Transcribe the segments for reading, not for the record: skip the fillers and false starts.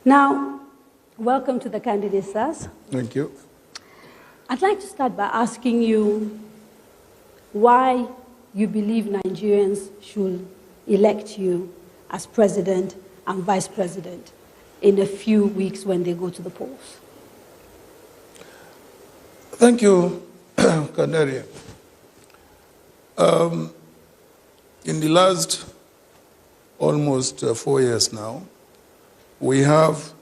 Now, welcome to the candidates, sirs. Thank you. I'd like to start by asking you why you believe Nigerians should elect you as president and vice president in a few weeks when they go to the polls. Thank you, Canaria. In the last almost 4 years now, we have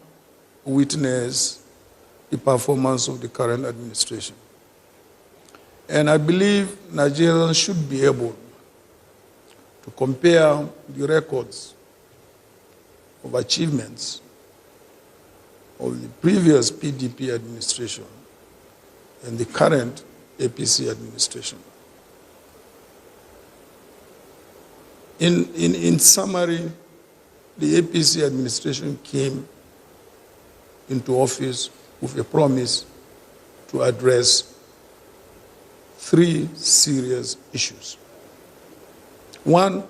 witnessed the performance of the current administration. And I believe Nigerians should be able to compare the records of achievements of the previous PDP administration and the current APC administration. In summary, the APC administration came into office with a promise to address 3 serious issues. One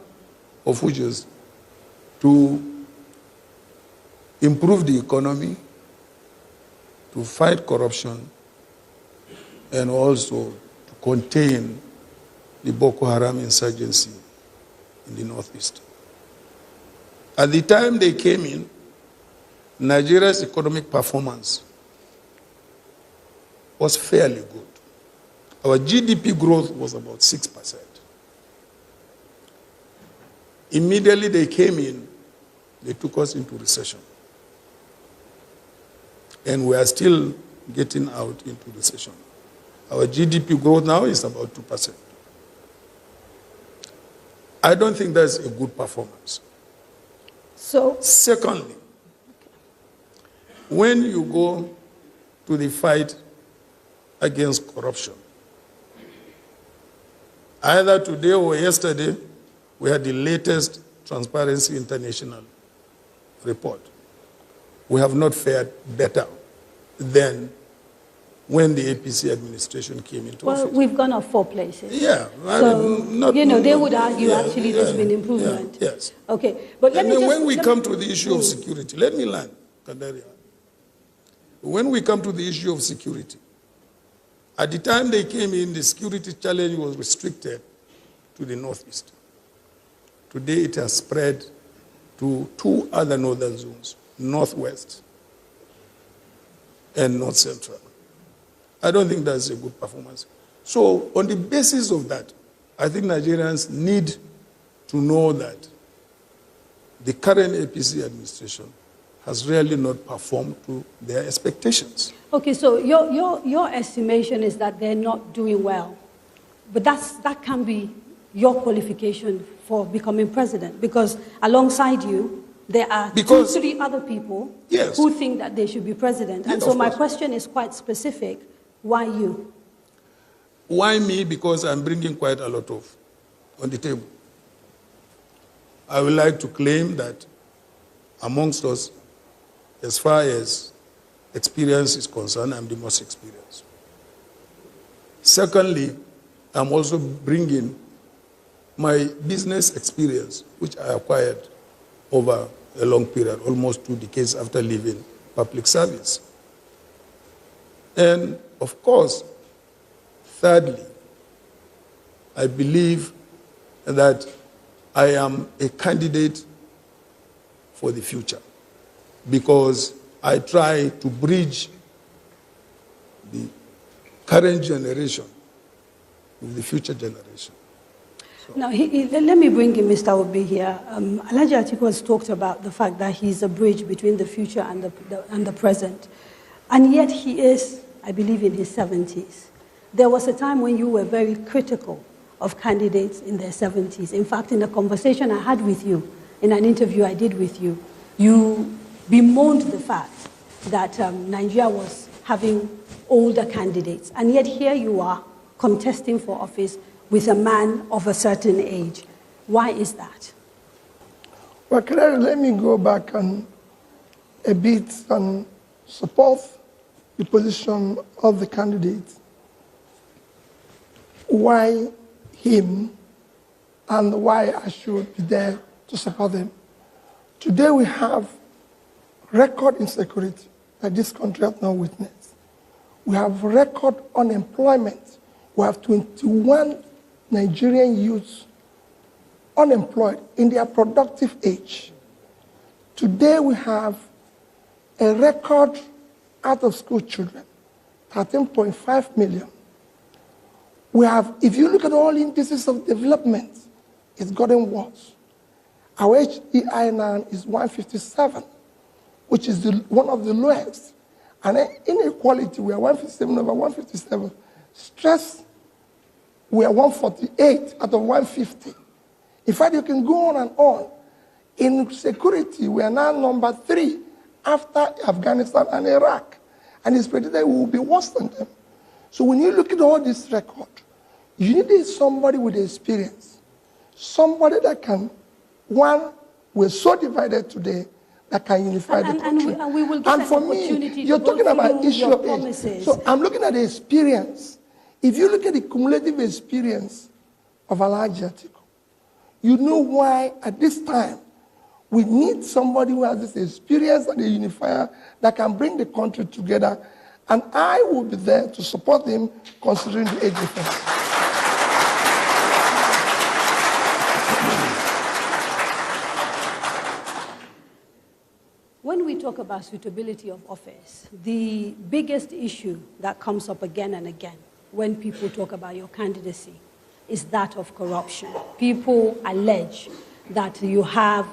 of which is to improve the economy, to fight corruption, and also to contain the Boko Haram insurgency in the Northeast. At the time they came in, Nigeria's economic performance was fairly good. Our GDP growth was about 6%. Immediately they came in, they took us into recession. And we are still getting out into recession. Our GDP growth now is about 2%. I don't think that's a good performance. So, secondly, when you go to the fight against corruption, either today or yesterday, we had the latest Transparency International report. We have not fared better than when the APC administration came into office. well, we've gone up 4 places. Yeah. So, they would argue actually there's been improvement. Yeah, yes. Okay. But when we come to the issue of security, let me learn, Kandaria. When we come to the issue of security, at the time they came in, the security challenge was restricted to the Northeast. Today it has spread to 2 other northern zones, Northwest and North Central. I don't think that's a good performance. So on the basis of that, I think Nigerians need to know that the current APC administration has really not performed to their expectations. Okay, so your estimation is that they're not doing well. But that can be your qualification for becoming president, because alongside you, there are 2, 3 other people who think that they should be president. And so my question is quite specific. Why you? Why me? Because I'm bringing quite a lot of on the table. I would like to claim that amongst us, as far as experience is concerned, I'm the most experienced. Secondly, I'm also bringing my business experience, which I acquired over a long period, almost 2 decades after leaving public service. And of course, thirdly, I believe that I am a candidate for the future because I try to bridge the current generation with the future generation. Now, let me bring in Mr. Obi here. Alhaji Atiku has talked about the fact that he's a bridge between the future and the present. And yet he is, I believe, in his 70s. There was a time when you were very critical of candidates in their 70s. In fact, in a conversation I had with you, in an interview I did with you, you bemoaned the fact that Nigeria was having older candidates. And yet here you are contesting for office with a man of a certain age. Why is that? Well, Claire, let me go back and a bit and support the position of the candidate. Why him and why I should be there to support them. Today we have record insecurity that this country has not witnessed. We have record unemployment. We have 21 Nigerian youths unemployed in their productive age. Today we have a record out-of-school children, 13.5 million. We have, if you look at all indices of development, it's gotten worse. Our HEI now is 157, which is one of the lowest. And inequality, we are 157 over 157. Stress, we are 148 out of 150. In fact, you can go on and on. In security, we are now number 3 after Afghanistan and Iraq. And it's predicted we will be worse than them. So when you look at all this record, you need somebody with experience. Somebody that can, one, we're so divided today, that can unify the country. And we will get and for me, you're talking about issue of age. So I'm looking at the experience. If you look at the cumulative experience of Alhaji Atiku, you know why at this time we need somebody who has this experience and a unifier that can bring the country together. And I will be there to support him considering the age difference. When we talk about suitability of office, the biggest issue that comes up again and again when people talk about your candidacy is that of corruption. People allege that you have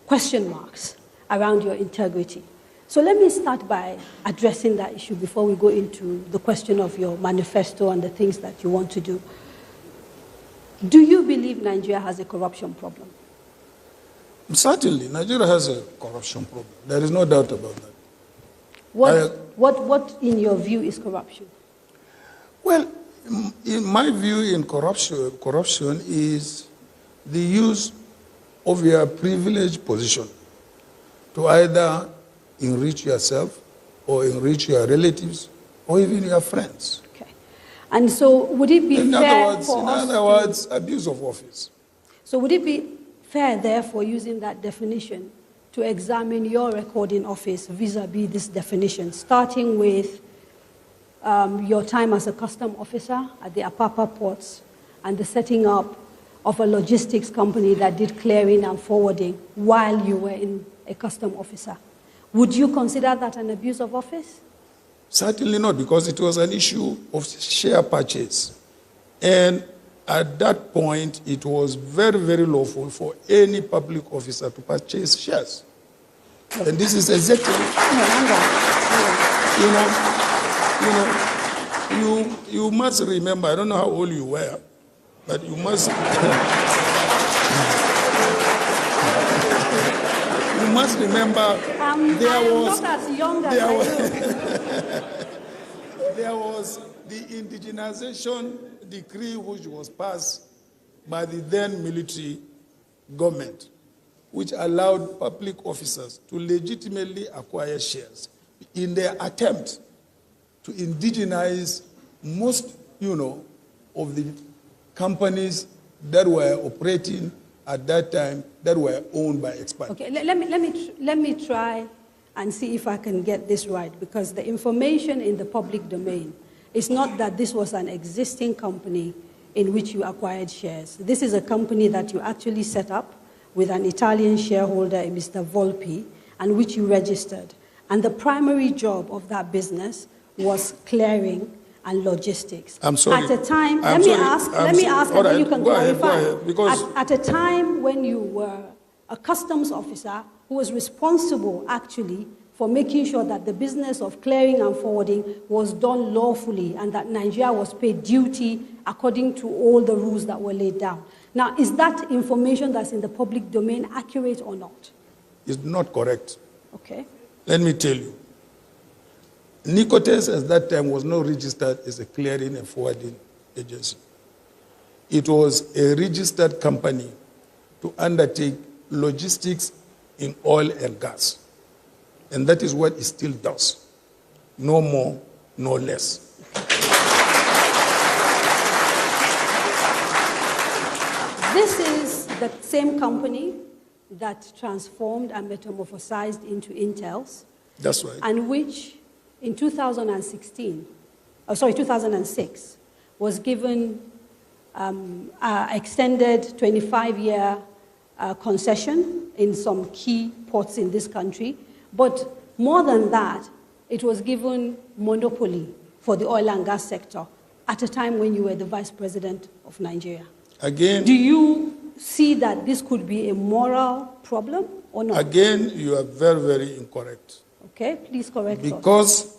question marks around your integrity. So let me start by addressing that issue before we go into the question of your manifesto and the things that you want to do. Do you believe Nigeria has a corruption problem? Certainly, Nigeria has a corruption problem. There is no doubt about that. What in your view is corruption? Well, in my view, in corruption is the use of your privileged position to either enrich yourself or enrich your relatives or even your friends. Okay. And so would it be fair for us in other words, abuse of office. So would it be fair, therefore, using that definition, to examine your record in office vis-a-vis this definition, starting with your time as a custom officer at the Apapa ports and the setting up of a logistics company that did clearing and forwarding while you were in a custom officer? Would you consider that an abuse of office? Certainly not, because it was an issue of share purchase. And at that point, it was very, very lawful for any public officer to purchase shares. And this is exactly, you must remember, I don't know how old you were, but you must, you must remember there was the indigenization decree which was passed by the then military government, which allowed public officers to legitimately acquire shares in their attempt to indigenize most, of the companies that were operating at that time that were owned by expats. Okay, let me try and see if I can get this right, because the information in the public domain is not that this was an existing company in which you acquired shares. This is a company that you actually set up with an Italian shareholder, Mr. Volpi, and which you registered. And the primary job of that business was clearing and logistics. I'm sorry. At a time, let me ask, and then you can clarify. Because at a time when you were a customs officer who was responsible, actually, for making sure that the business of clearing and forwarding was done lawfully and that Nigeria was paid duty according to all the rules that were laid down. Now, is that information that's in the public domain accurate or not? It's not correct. Okay. Let me tell you. Nicotes at that time was not registered as a clearing and forwarding agency. It was a registered company to undertake logistics in oil and gas. And that is what it still does. No more, no less. This is the same company that transformed and metamorphosized into Intels. That's right. And which in 2006, was given extended 25-year concession in some key ports in this country. But more than that, it was given monopoly for the oil and gas sector at a time when you were the vice president of Nigeria. Again, do you see that this could be a moral problem or not? Again, you are very, very incorrect. Okay, please correct us. Because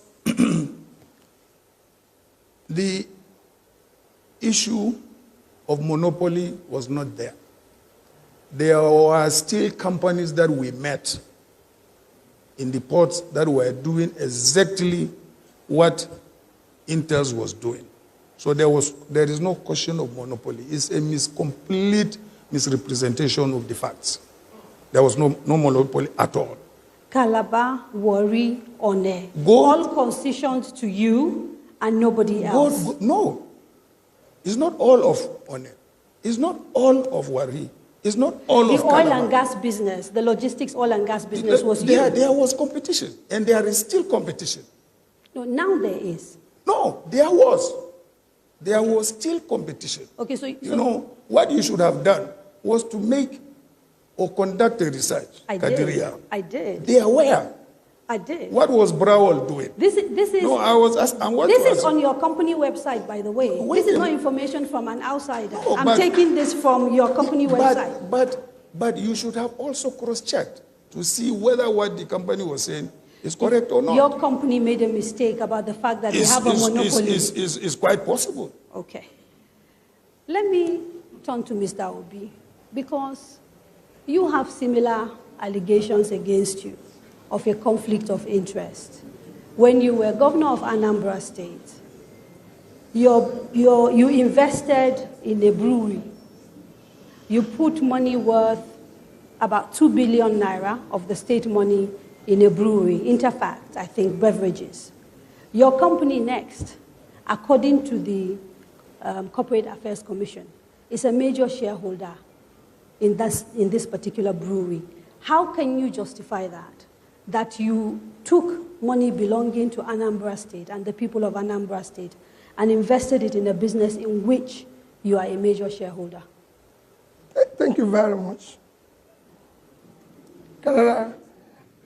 the issue of monopoly was not there. There were still companies that we met in the ports that were doing exactly what Intels was doing. So there is no question of monopoly. It's a complete misrepresentation of the facts. There was no monopoly at all. Calabar, Warri, One, all concessions to you and nobody else. No, it's not all of One. It's not all of Warri. It's not all of the oil and gas business, the logistics oil and gas business was you. There was competition, and there is still competition. No, now there is. No, there was. There was still competition. Okay, so you know, what you should have done was to make or conduct a research. I did. They are where? I did. What was Browell doing? This is. No, I was asking. This is on your company website, by the way. This is not information from an outsider. No, I'm taking this from your company website. But you should have also cross-checked to see whether what the company was saying is correct or not. Your company made a mistake about the fact that they have a monopoly. It's quite possible. Okay. Let me turn to Mr. Obi, because you have similar allegations against you of a conflict of interest. When you were governor of Anambra State, you invested in a brewery. You put money worth about 2 billion naira of the state money in a brewery, Interfact, I think, beverages. Your company Next, according to the Corporate Affairs Commission, is a major shareholder in this particular brewery. How can you justify that you took money belonging to Anambra State and the people of Anambra State and invested it in a business in which you are a major shareholder? Thank you very much.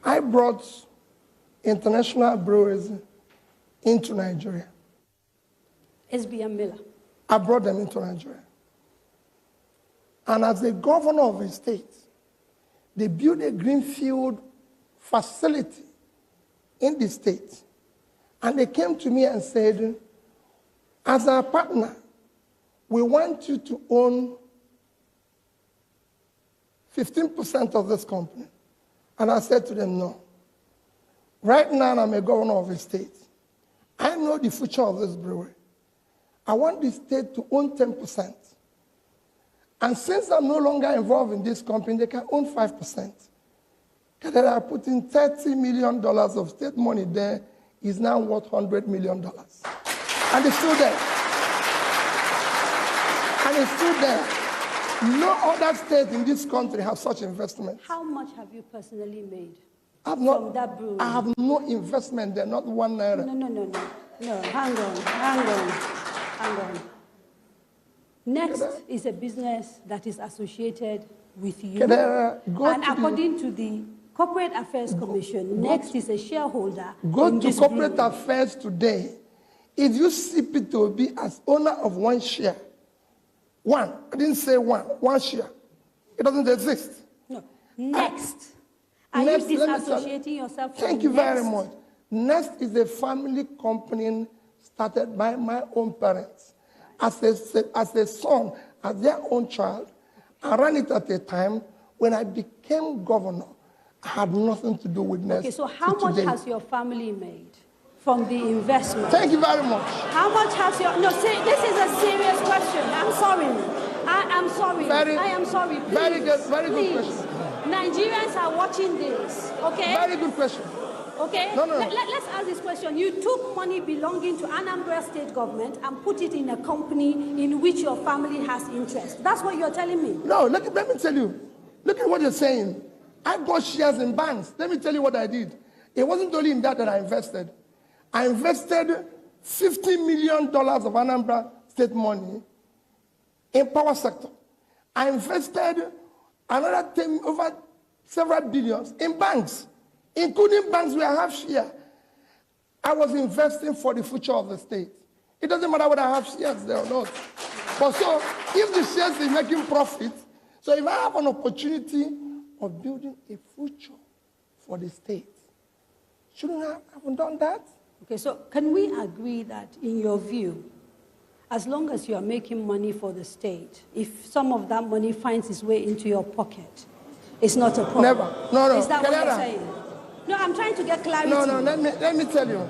I brought international brewers into Nigeria. SBM Miller. I brought them into Nigeria. And as the governor of the state, they built a greenfield facility in the state. And they came to me and said, as our partner, we want you to own 15% of this company. And I said to them, no. Right now, I'm a governor of a state. I know the future of this brewery. I want the state to own 10%. And since I'm no longer involved in this company, they can own 5%. Because they are putting $30 million of state money there, is now worth $100 million. And it's still there. And it's still there. No other state in this country has such investment. How much have you personally made from that brewery? I have no investment there, not 1 naira. No, hang on. Next is a business that is associated with you. And according to the Corporate Affairs Commission, Next is a shareholder. Go to Corporate Affairs today. If you see P2B as owner of 1 share, I didn't say 1 share. It doesn't exist. No. Next. Are you disassociating yourself from Thank you very much. Next is a family company started by my own parents. As a son, as their own child, I ran it at a time when I became governor. I had nothing to do with Next. Okay, so how much has your family made from the investment? Thank you very much. How much has your... No, see, this is a serious question. I'm sorry. I'm sorry. I am sorry. Please, very good question. Nigerians are watching this, okay? Very good question. Okay? No. Let's ask this question. You took money belonging to Anambra State government and put it in a company in which your family has interest. That's what you're telling me. No, let me tell you. Look at what you're saying. I got shares in banks. Let me tell you what I did. It wasn't only in that I invested. I invested $50 million of Anambra state money in power sector. I invested another 10, over several billions in banks, including banks where I have share. I was investing for the future of the state. It doesn't matter whether I have shares there or not. But so, if the shares is making profit, so if I have an opportunity of building a future for the state, shouldn't I have done that? Okay, so can we agree that, in your view, as long as you are making money for the state, if some of that money finds its way into your pocket, it's not a problem? Never. No. Is that what you're saying? No, I'm trying to get clarity. No, let me tell you.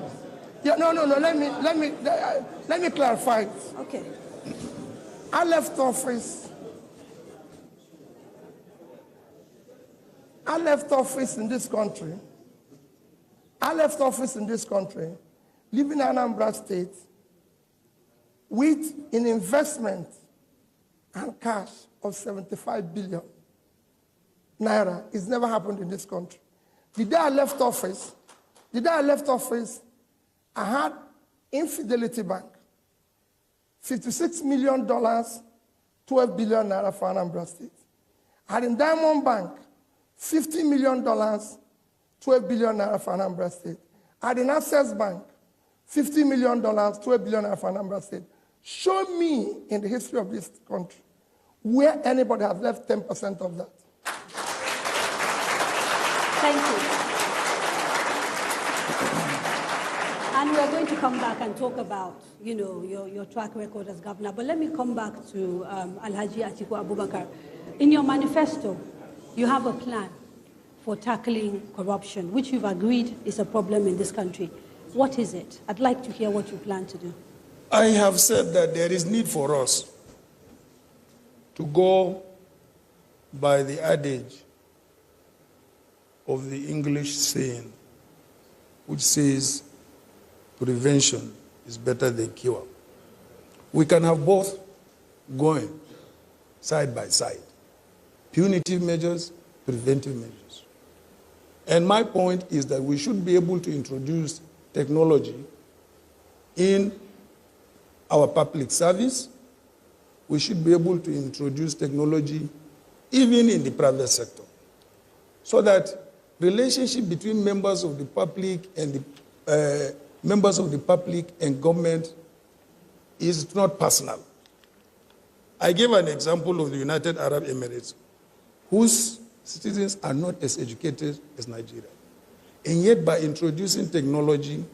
Yeah, no, let me clarify. Okay. I left office in this country. Living in Anambra State with an investment and cash of 75 billion naira. It's never happened in this country. The day I left office, I had Infidelity Bank, $56 million, 12 billion naira for Anambra State. I had in Diamond Bank, $50 million, 12 billion naira for Anambra State. I had in Access Bank, $50 million, 12 billion naira for Anambra State. Show me in the history of this country where anybody has left 10% of that. Thank you. And we are going to come back and talk about, your track record as governor. But let me come back to Alhaji Atiku Abubakar. In your manifesto, you have a plan for tackling corruption, which you've agreed is a problem in this country. What is it? I'd like to hear what you plan to do. I have said that there is need for us to go by the adage of the English saying, which says, prevention is better than cure. We can have both going side by side. Punitive measures, preventive measures. And my point is that we should be able to introduce technology in our public service. We should be able to introduce technology even in the private sector, so that relationship between members of the public and government is not personal. I gave an example of the United Arab Emirates, whose citizens are not as educated as Nigeria. And yet, by introducing technology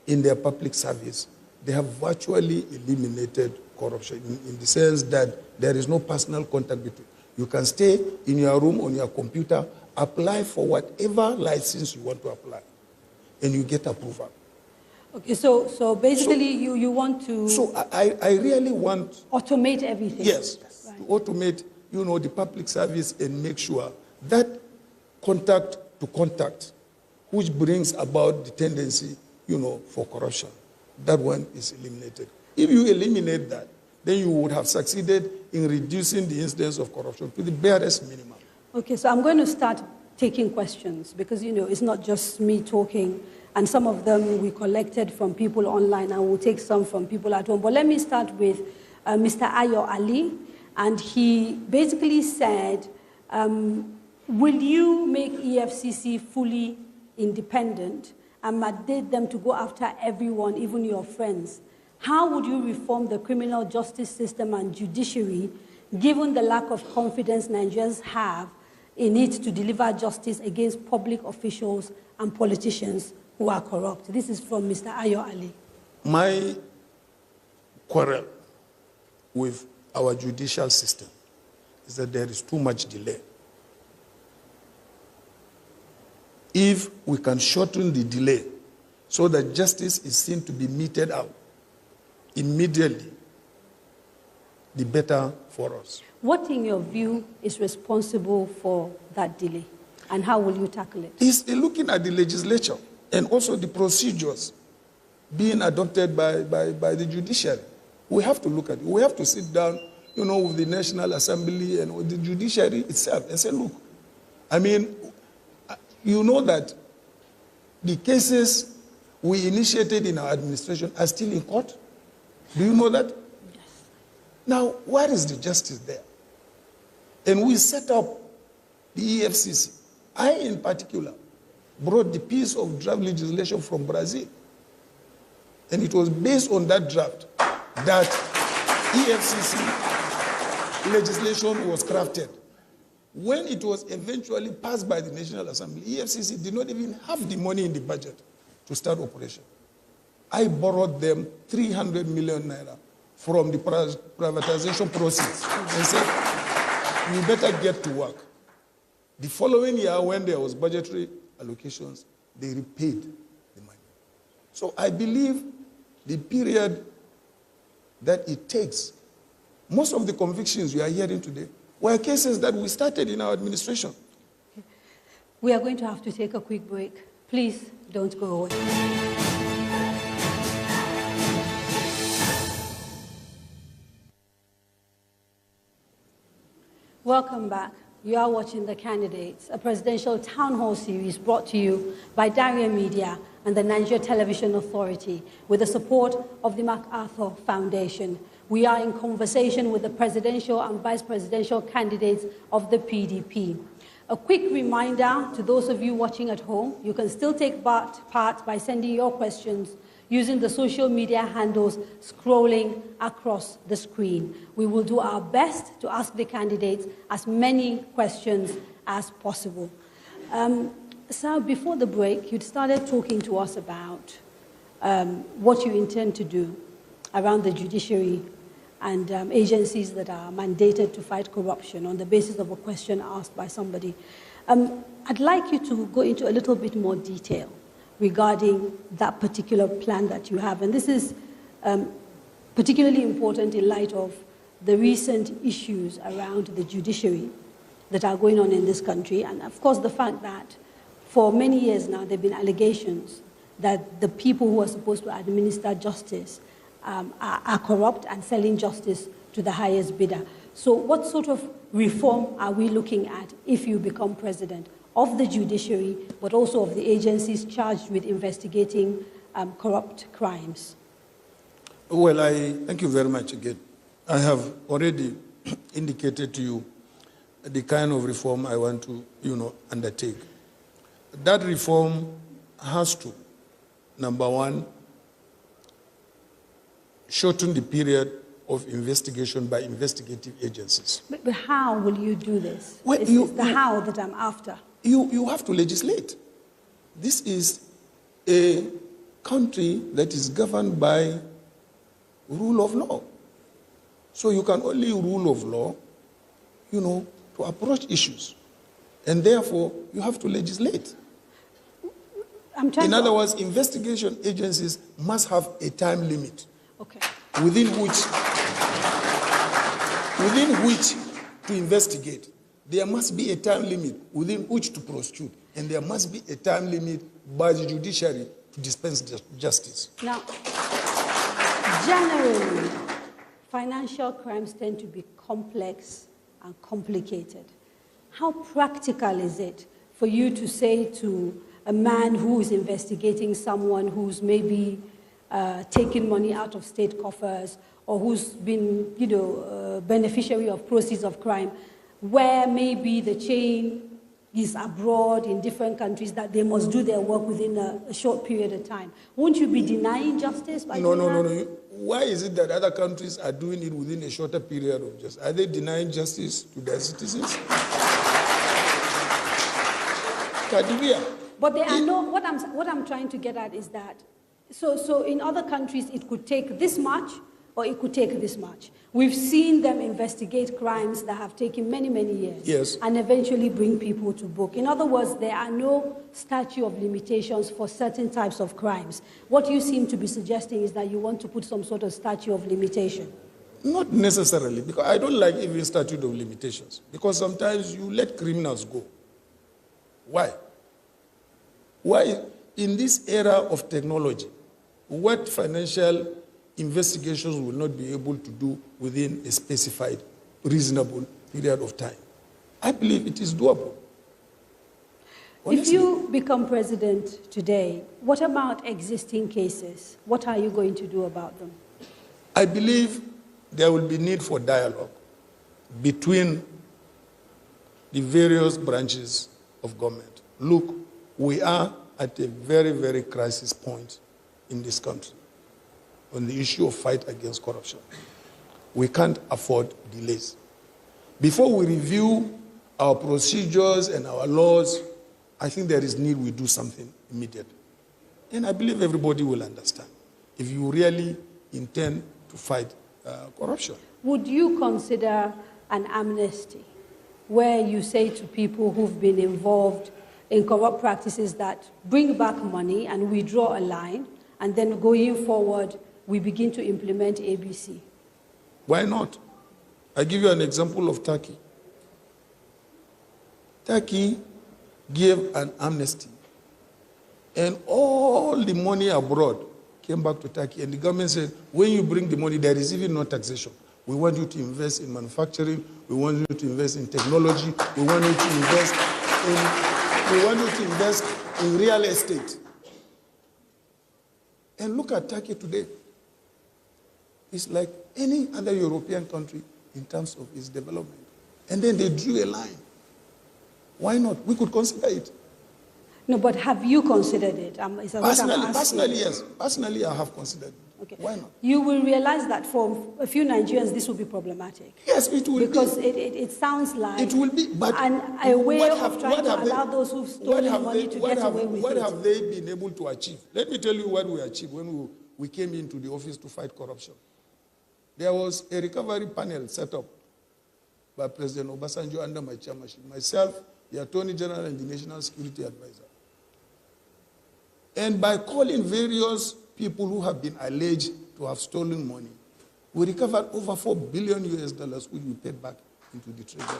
in their public service, they have virtually eliminated corruption in the sense that there is no personal contact between. You can stay in your room on your computer, apply for whatever license you want to apply, and you get approval. Okay, so basically you want to... So I really want... automate everything. Yes, right. To automate, the public service and make sure that contact to contact, which brings about the tendency, for corruption, that one is eliminated. If you eliminate that, then you would have succeeded in reducing the incidence of corruption to the barest minimum. Okay, so I'm going to start taking questions because, it's not just me talking, and some of them we collected from people online, and we'll take some from people at home. But let me start with Mr. Ayo Ali, and he basically said, will you make EFCC fully independent and mandate them to go after everyone, even your friends? How would you reform the criminal justice system and judiciary, given the lack of confidence Nigerians have in it to deliver justice against public officials and politicians who are corrupt? This is from Mr. Ayo Ali. My quarrel with our judicial system is that there is too much delay. If we can shorten the delay so that justice is seen to be meted out immediately, the better for us. What, in your view, is responsible for that delay, and how will you tackle it? It's looking at the legislature and also the procedures being adopted by the judiciary. We have to look at it. We have to sit down with the National Assembly and with the judiciary itself and say, look, I mean, you know that the cases we initiated in our administration are still in court? Do you know that? Yes. Now, where is the justice there? And we set up the EFCC. I, in particular, brought the piece of draft legislation from Brazil. And it was based on that draft that EFCC legislation was crafted. When it was eventually passed by the National Assembly, EFCC did not even have the money in the budget to start operation. I borrowed them 300 million naira from the privatization proceeds and said, you better get to work. The following year, when there was budgetary allocations, they repaid the money. So I believe the period that it takes, most of the convictions we are hearing today were cases that we started in our administration. We are going to have to take a quick break. Please don't go away. Welcome back. You are watching The Candidates, a presidential town hall series brought to you by Daria Media and the Nigeria Television Authority with the support of the MacArthur Foundation. We are in conversation with the presidential and vice presidential candidates of the PDP. A quick reminder to those of you watching at home, you can still take part by sending your questions using the social media handles scrolling across the screen. We will do our best to ask the candidates as many questions as possible. So before the break, you'd started talking to us about what you intend to do around the judiciary and agencies that are mandated to fight corruption on the basis of a question asked by somebody. I'd like you to go into a little bit more detail regarding that particular plan that you have. And this is particularly important in light of the recent issues around the judiciary that are going on in this country. And of course, the fact that for many years now, there have been allegations that the people who are supposed to administer justice are corrupt and selling justice to the highest bidder. So what sort of reform are we looking at if you become president of the judiciary, but also of the agencies charged with investigating corrupt crimes? Well, thank you very much again. I have already indicated to you the kind of reform I want to, undertake. That reform has to, number one, shorten the period of investigation by investigative agencies. But how will you do this? Well, It's the how that I'm after. You have to legislate. This is a country that is governed by rule of law. So you can only rule of law, to approach issues. And therefore, you have to legislate. In other words, investigation agencies must have a time limit. Okay. Within which to investigate. There must be a time limit within which to prosecute, and there must be a time limit by the judiciary to dispense justice. Now, generally, financial crimes tend to be complex and complicated. How practical is it for you to say to a man who is investigating someone who's maybe taking money out of state coffers or who's been, beneficiary of proceeds of crime, where maybe the chain is abroad in different countries, that they must do their work within a short period of time? Won't you be denying justice by doing that? No. Why is it that other countries are doing it within a shorter period of justice? Are they denying justice to their citizens? But there are no, what I'm trying to get at is that, so in other countries it could take this much or it could take this much. We've seen them investigate crimes that have taken many, many years. Yes. And eventually bring people to book. In other words, there are no statute of limitations for certain types of crimes. What you seem to be suggesting is that you want to put some sort of statute of limitation. Not necessarily, because I don't like even statute of limitations. Because sometimes you let criminals go. Why? Why, in this era of technology, what financial investigations will not be able to do within a specified, reasonable period of time. I believe it is doable. Honestly. If you become president today, what about existing cases? What are you going to do about them? I believe there will be need for dialogue between the various branches of government. Look, we are at a very, very crisis point in this country on the issue of fight against corruption. We can't afford delays. Before we review our procedures and our laws, I think there is need we do something immediately. And I believe everybody will understand if you really intend to fight corruption. Would you consider an amnesty where you say to people who've been involved in corrupt practices that bring back money and we draw a line, and then going forward, we begin to implement ABC? Why not? I give you an example of Turkey. Turkey gave an amnesty, and all the money abroad came back to Turkey, and the government said, when you bring the money, there is even no taxation. We want you to invest in manufacturing, we want you to invest in technology, we want you to invest in real estate. And look at Turkey today. It's like any other European country in terms of its development. And then they drew a line. Why not? We could consider it. No, but have you considered it? Personally, yes. Personally, I have considered it. Okay. Why not? You will realize that for a few Nigerians, this will be problematic. Yes, it will because be. It sounds like it will be, but a way of trying to allow those who've stolen money to get away with it. What have they been able to achieve? Let me tell you what we achieved when we came into the office to fight corruption. There was a recovery panel set up by President Obasanjo under my chairmanship, myself, the Attorney General, and the National Security Advisor. And by calling various people who have been alleged to have stolen money, we recovered over $4 billion which we paid back into the treasury.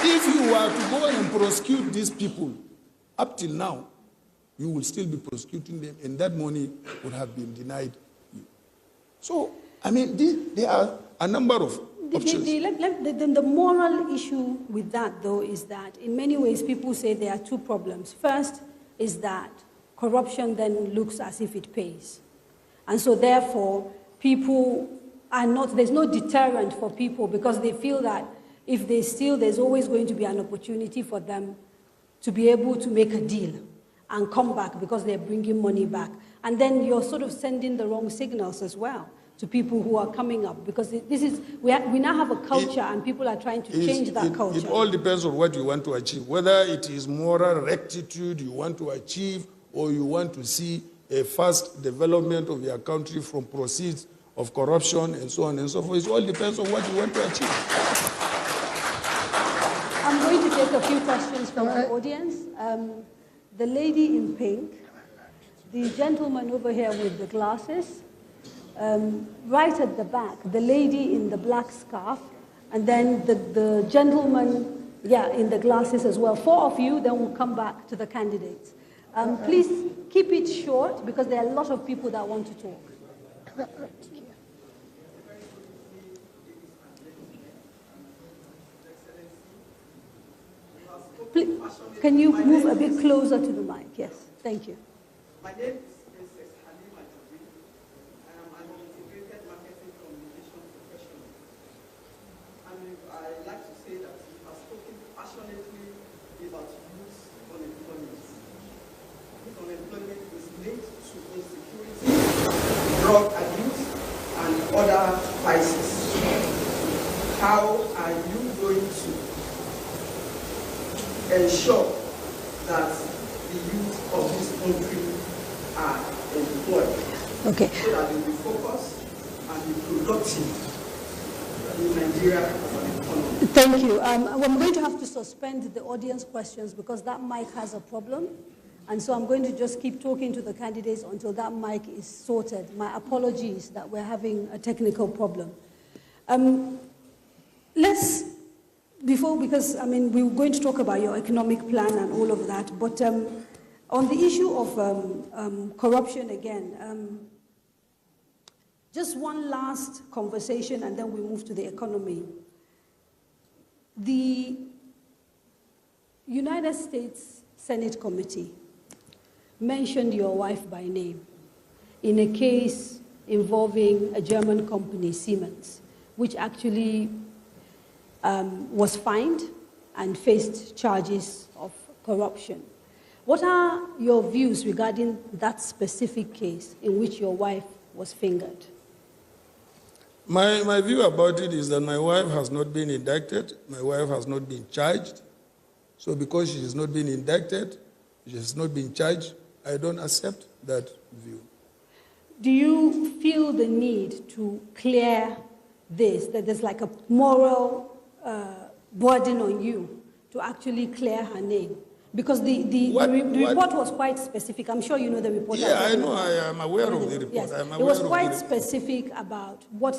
If you were to go and prosecute these people, up till now, you will still be prosecuting them, and that money would have been denied you. So, I mean, there are a number of options. The moral issue with that, though, is that in many ways people say there are two problems. First is that corruption then looks as if it pays. And so therefore, people are not, there's no deterrent for people because they feel that if they steal, there's always going to be an opportunity for them to be able to make a deal and come back because they're bringing money back. And then you're sort of sending the wrong signals as well to people who are coming up because we now have a culture and people are trying to change that culture. It all depends on what you want to achieve, whether it is moral rectitude you want to achieve or you want to see a fast development of your country from proceeds of corruption and so on and so forth. It all depends on what you want to achieve. I'm going to take a few questions from the audience. The lady in pink, the gentleman over here with the glasses, right at the back, the lady in the black scarf, and then the gentleman, in the glasses as well. 4 of you, then we'll come back to the candidates. Please keep it short because there are a lot of people that want to talk. Please, can you move a bit closer to the mic? Yes, thank you. My name is Princess Halima Jabri, and I'm an integrated marketing communication professional. And I like to say that we have spoken passionately about youth unemployment. Youth unemployment is linked to insecurity, drug abuse, and other vices. How are you going to ensure that the youth of this country are employed? Okay. So that they will focus and be productive in Nigeria as an economy. Thank you. I'm going to have to suspend the audience questions because that mic has a problem. And so I'm going to just keep talking to the candidates until that mic is sorted. My apologies that we're having a technical problem. Because we were going to talk about your economic plan and all of that, but on the issue of corruption again, Just one last conversation and then we move to the economy. The United States Senate Committee mentioned your wife by name in a case involving a German company, Siemens, which actually was fined and faced charges of corruption. What are your views regarding that specific case in which your wife was fingered? My view about it is that my wife has not been indicted, my wife has not been charged. So because she has not been indicted, she has not been charged, I don't accept that view. Do you feel the need to clear this, that there's like a moral burden on you to actually clear her name? Because the report was quite specific. I'm sure you know the report. Yeah, I know. I am aware of the report. Yes. I am aware it was of quite the specific about what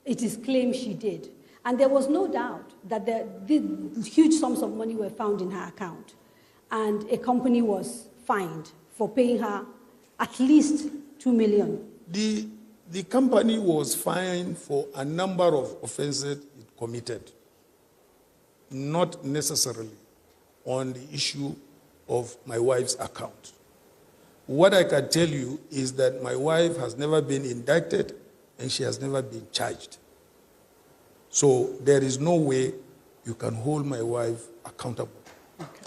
it is claimed she did. And there was no doubt that the huge sums of money were found in her account. And a company was fined for paying her at least $2 million. The company was fined for a number of offenses it committed, not necessarily on the issue of my wife's account. What I can tell you is that my wife has never been indicted and she has never been charged. So there is no way you can hold my wife accountable. Okay.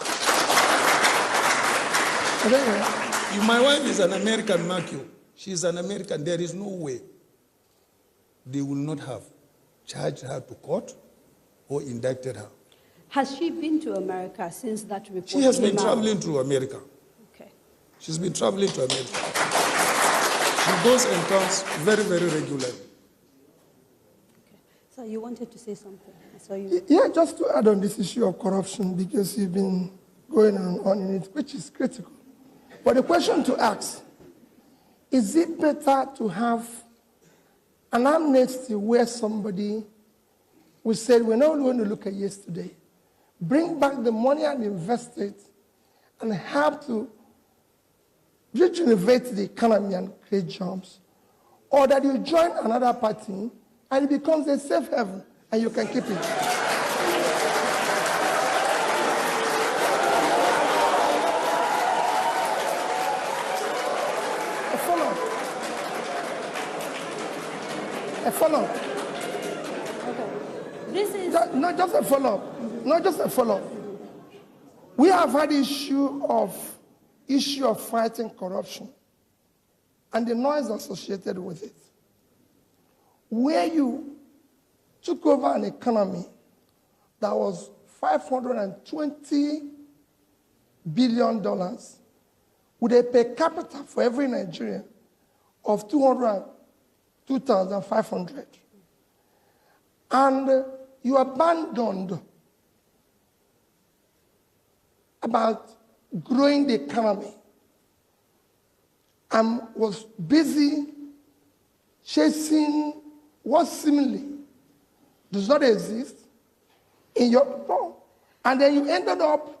If my wife is an American, mark you, she is an American, there is no way they will not have charged her to court or indicted her. Has she been to America since that report She has been came out? traveling to America. Okay. She's been traveling to America. She goes and comes very, very regularly. Okay. So you wanted to say something? I saw you. Yeah, just to add on this issue of corruption, because you've been going on in it, which is critical. But the question to ask, is it better to have an amnesty where somebody will say, we're not going to look at yesterday, bring back the money and invest it, and help to regenerate the economy and create jobs, or that you join another party and it becomes a safe haven and you can keep it? A follow-up. Okay. This is... Not just a follow-up. Not just a follow-up. We have had issue of fighting corruption and the noise associated with it. Where you took over an economy that was $520 billion with a per capita for every Nigerian of 2,500. And you abandoned about growing the economy and was busy chasing what seemingly does not exist in your people. And then you ended up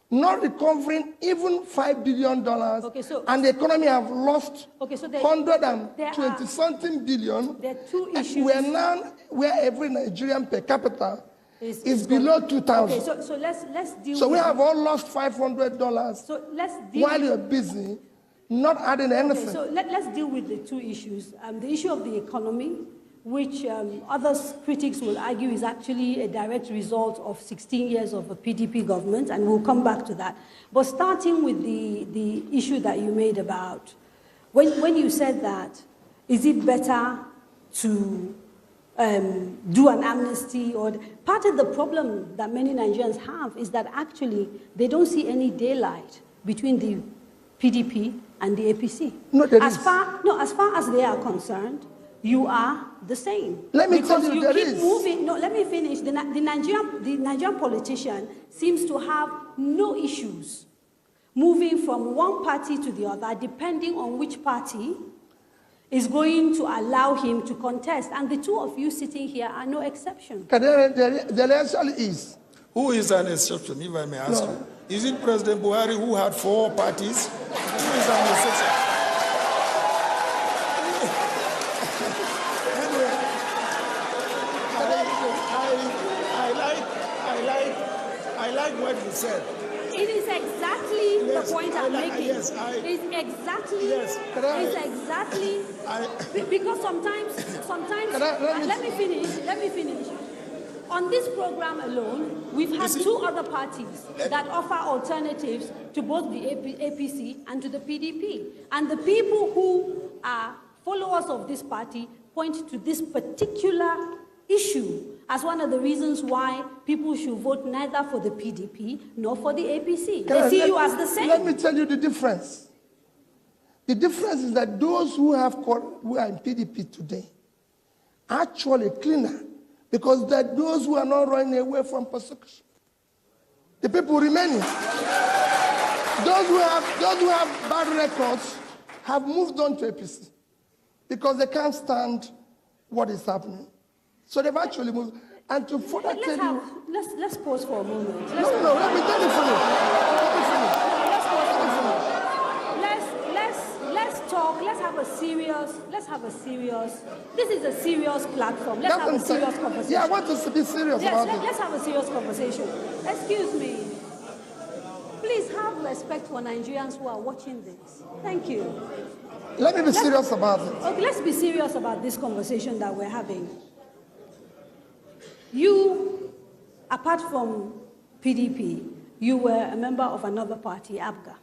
not recovering even $5 billion, okay, and the economy have lost okay, so 120-something billion. There are two issues. We're now where every Nigerian per capita is below 2,000. Okay, so let's deal. So we have all lost $500. So let's deal while you're busy, not adding anything. Okay, so let's deal with the two issues. The issue of the economy, which other critics will argue is actually a direct result of 16 years of a PDP government, and we'll come back to that. But starting with the issue that you made about, when you said that, is it better to do an amnesty? Or part of the problem that many Nigerians have is that actually they don't see any daylight between the PDP and the APC. No, as far as they are concerned, you are the same. Let me tell you, because you keep moving. No, let me finish. The Nigerian politician seems to have no issues moving from one party to the other, depending on which party is going to allow him to contest. And the two of you sitting here are no exception. There actually is. Who is an exception, if I may ask you? Is it President Buhari, who had 4 parties? Who is an exception? Yes, is exactly, Yes, because sometimes, let me finish. On this program alone, we've had two other parties that offer alternatives to both the APC and to the PDP. And the people who are followers of this party point to this particular issue as one of the reasons why people should vote neither for the PDP nor for the APC. They see you as the same. Let me tell you the difference. The difference is that those who are in PDP today are actually cleaner, because they're those who are not running away from persecution. The people remaining. Those who have bad records have moved on to APC because they can't stand what is happening. So they've actually moved. And to further tell you... Let's pause for a moment. Let me tell you finish. Let's talk. Let's have a serious, this is a serious platform. Let's have a serious conversation. Yeah, I want to be serious about it. Let's have a serious conversation. Excuse me. Please have respect for Nigerians who are watching this. Thank you. Let me be serious about it. Okay, let's be serious about this conversation that we're having. You, apart from PDP, you were a member of another party, ABGA.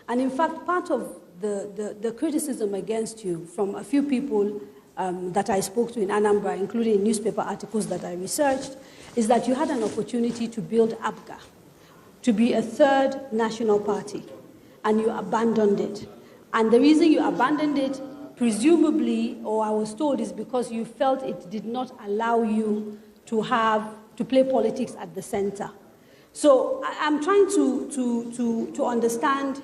And in fact, part of the criticism against you from a few people that I spoke to in Anambra, including newspaper articles that I researched, is that you had an opportunity to build ABGA, to be a third national party, and you abandoned it. And the reason you abandoned it, presumably, or I was told, is because you felt it did not allow you to play politics at the center. So I'm trying to understand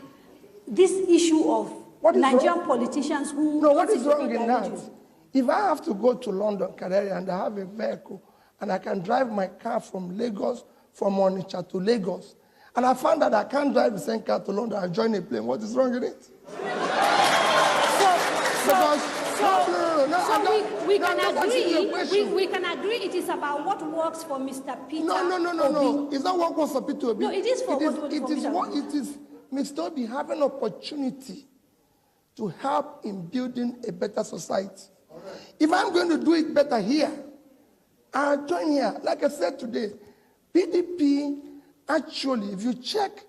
this issue of Nigerian politicians who... No, what is wrong in that? If I have to go to London, Canary, and I have a vehicle, and I can drive my car from Lagos, from Onitsha to Lagos, and I found that I can't drive the same car to London and join a plane, what is wrong in it? We can agree it is about what works for Mr. Peter. No. It's not what works for Peter Obi. No, it is for what works for Peter Obi. It is Mr. Obi having opportunity to help in building a better society. Right. If I'm going to do it better here, I'll join here. Like I said today, PDP, actually, if you check,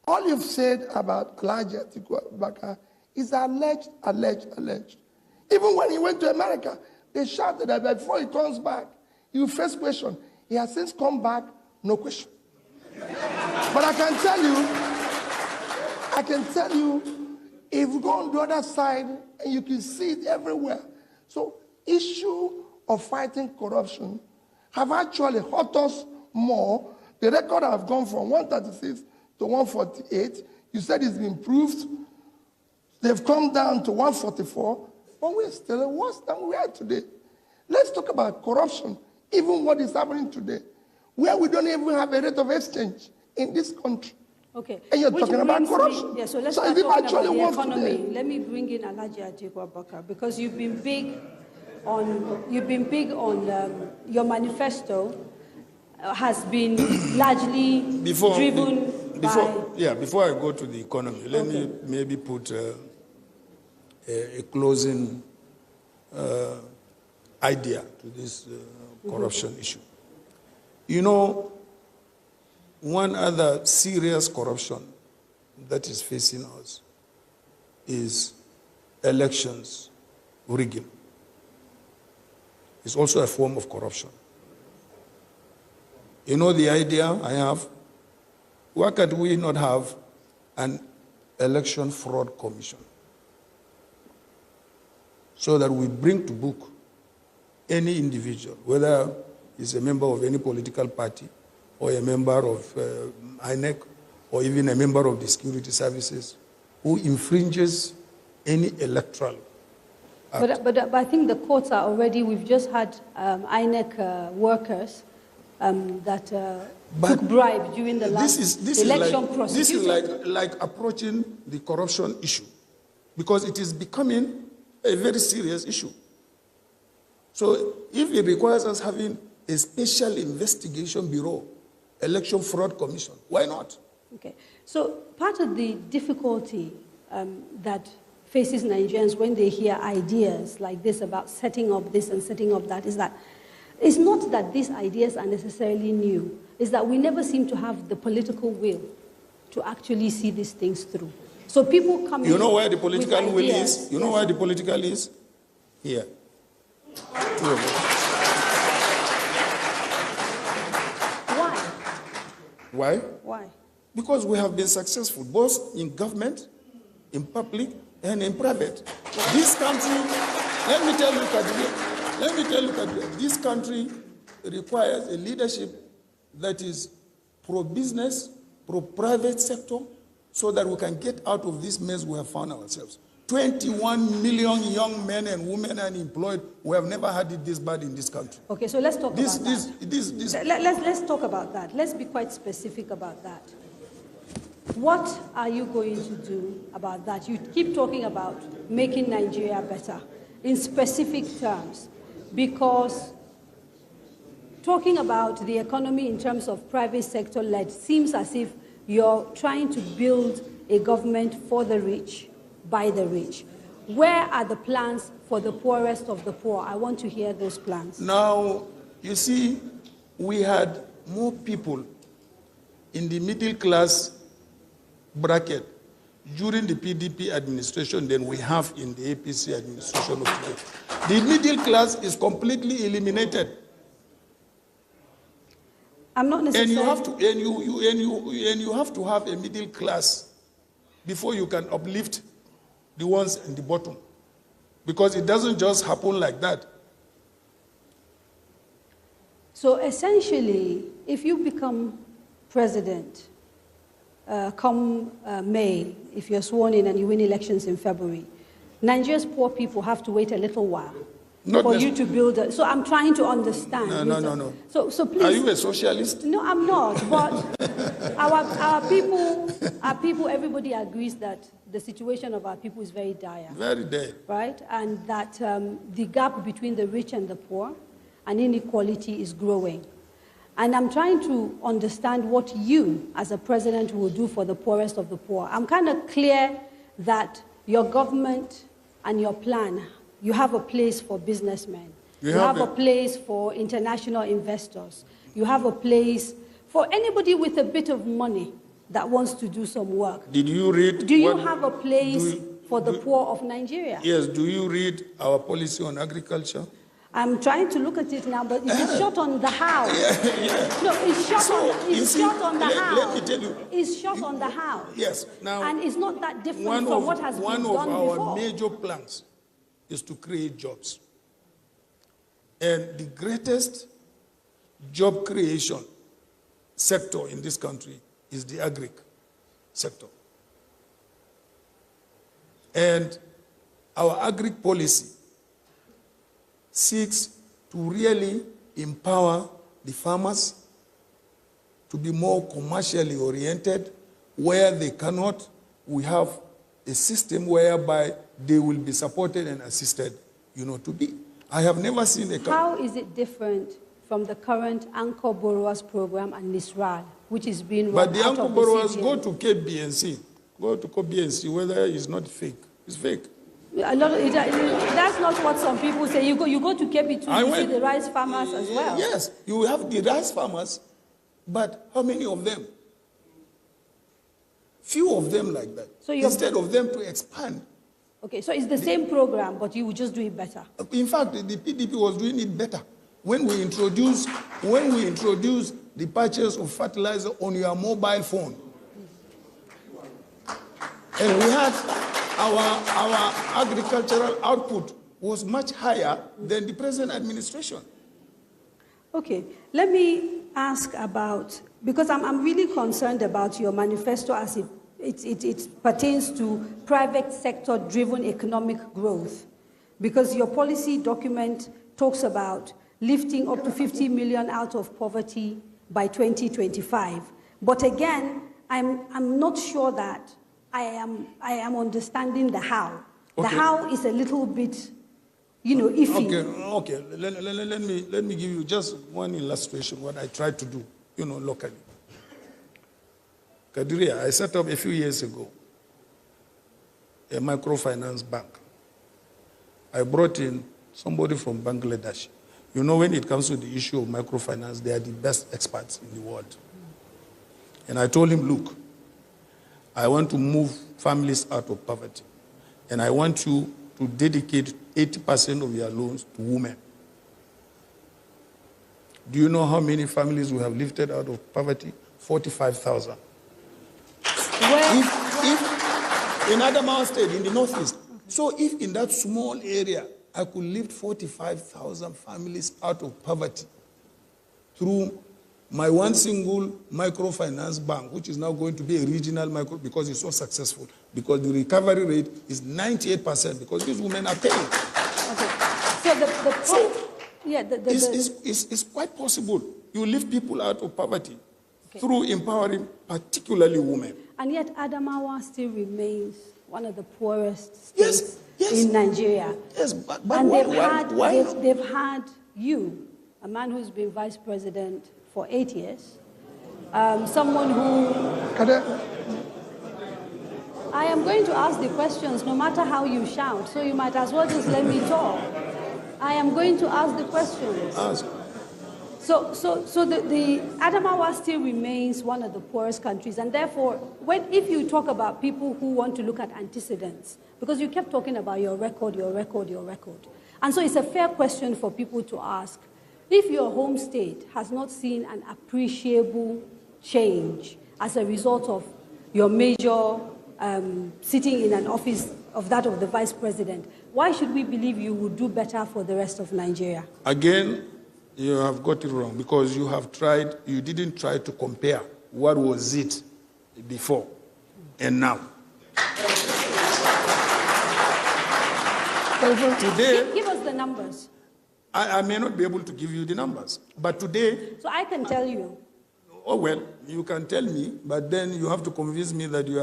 all you've said about Atiku Abubakar is alleged. Even when he went to America, they shouted that before he comes back, he will face question. He has since come back, no question. But I can tell you, if you go on the other side, and you can see it everywhere. So, issue of fighting corruption have actually hurt us more. The record have gone from 136 to 148. You said it's been improved. They've come down to 144, but we're still worse than we are today. Let's talk about corruption, even what is happening today, where we don't even have a rate of exchange in this country. Okay. And you're talking about corruption. Yeah, so let's start talking about the economy. Let me bring in Atiku Abubakar, because you've been big on your manifesto has been largely driven by... Before I go to the economy, let me maybe put a closing idea to this corruption issue. You know, one other serious corruption that is facing us is elections rigging. It's also a form of corruption. You know the idea I have? Why can't we not have an election fraud commission? So that we bring to book any individual, whether he's a member of any political party, or a member of INEC, or even a member of the security services, who infringes any electoral act. But I think the courts are already, we've just had INEC workers that took bribe during the last election process. This is like approaching the corruption issue, because it is becoming a very serious issue. So if it requires us having a special investigation bureau, election fraud commission, why not? Okay. So part of the difficulty that faces Nigerians when they hear ideas like this about setting up this and setting up that is that it's not that these ideas are necessarily new, it's that we never seem to have the political will to actually see these things through. So people come You know where the political will ideas. is? You know where the political is? Here. Two of us. Why? Why? Why? Because we have been successful, both in government, in public, and in private. This country, let me tell you, Kadri, this country requires a leadership that is pro-business, pro-private sector, so that we can get out of this mess we have found ourselves. 21 million young men and women unemployed. We have never had it this bad in this country. Okay, so let's talk about that. Let's talk about that. Let's be quite specific about that. What are you going to do about that? You keep talking about making Nigeria better in specific terms, because talking about the economy in terms of private sector led seems as if you're trying to build a government for the rich, by the rich. Where are the plans for the poorest of the poor? I want to hear those plans. Now, you see, we had more people in the middle class bracket during the PDP administration than we have in the APC administration of today. The middle class is completely eliminated. I'm not necessarily... And you have to have a middle class before you can uplift the ones in the bottom, because it doesn't just happen like that. So essentially, if you become president, come May, if you're sworn in and you win elections in February, Nigeria's poor people have to wait a little while for you to build it. So I'm trying to understand. No. So please. Are you a socialist? No, I'm not. But our people, everybody agrees that the situation of our people is very dire. Very dire. Right? And that the gap between the rich and the poor and inequality is growing. And I'm trying to understand what you, as a president, will do for the poorest of the poor. I'm kind of clear that your government and your plan, you have a place for businessmen. You have a place for international investors. You have a place for anybody with a bit of money that wants to do some work. Did you read? Do you have a place for the poor of Nigeria? Yes. Do you read our policy on agriculture? I'm trying to look at it now, but it's short on the how. No, it's short on the how. Let me tell you. It's short on the how. Yes. Now, and it's not that different from what has been done before. One of our major plans is to create jobs. And the greatest job creation sector in this country is the agri sector. And our agri policy seeks to really empower the farmers to be more commercially oriented. Where they cannot, we have a system whereby they will be supported and assisted, to be. I have never seen a... How is it different from the current Anchor Borrowers Program and NISRAL, which is being run out of the But the Anchor Borrowers go to KBNC. Go to KBNC, whether it's not fake. It's fake. That's not what some people say. You go to KB too, you see the rice farmers as well. Yes, you have the rice farmers, but how many of them? Few of them like that. So instead of them to expand. Okay, so it's the same program, but you will just do it better. In fact, the PDP was doing it better. When we introduced the purchase of fertilizer on your mobile phone, and we had our agricultural output was much higher than the present administration. Okay, let me ask about, because I'm really concerned about your manifesto as it pertains to private sector driven economic growth, because your policy document talks about lifting up to 50 million out of poverty by 2025. But again, I'm not sure that I am understanding the how. Okay. The how is a little bit, iffy. Okay. Let me give you just one illustration what I tried to do, locally. Kadiria, I set up a few years ago a microfinance bank. I brought in somebody from Bangladesh. You know, when it comes to the issue of microfinance, they are the best experts in the world. And I told him, look, I want to move families out of poverty. And I want you to dedicate 80% of your loans to women. Do you know how many families we have lifted out of poverty? 45,000. If in Adamawa State, in the Northeast. So if in that small area, I could lift 45,000 families out of poverty through my one single microfinance bank, which is now going to be a regional micro, because it's so successful, because the recovery rate is 98%, because these women are paying. Okay. So the point, yeah, it's quite possible. You lift people out of poverty through empowering particularly women. And yet Adamawa still remains one of the poorest states in Nigeria. Yes, but and why? They've had you, a man who's been vice president for 8 years, someone who... I am going to ask the questions no matter how you shout, so you might as well just let me talk. I am going to ask the questions. Ask. So the Adamawa still remains one of the poorest countries, and therefore, if you talk about people who want to look at antecedents, because you kept talking about your record, and so it's a fair question for people to ask, if your home state has not seen an appreciable change as a result of your major sitting in an office of that of the vice president, why should we believe you would do better for the rest of Nigeria? Again, you have got it wrong, because you didn't try to compare what was it before and now. Today, give us the numbers. I may not be able to give you the numbers, but today... So I can tell you. Oh, well, you can tell me, but then you have to convince me that you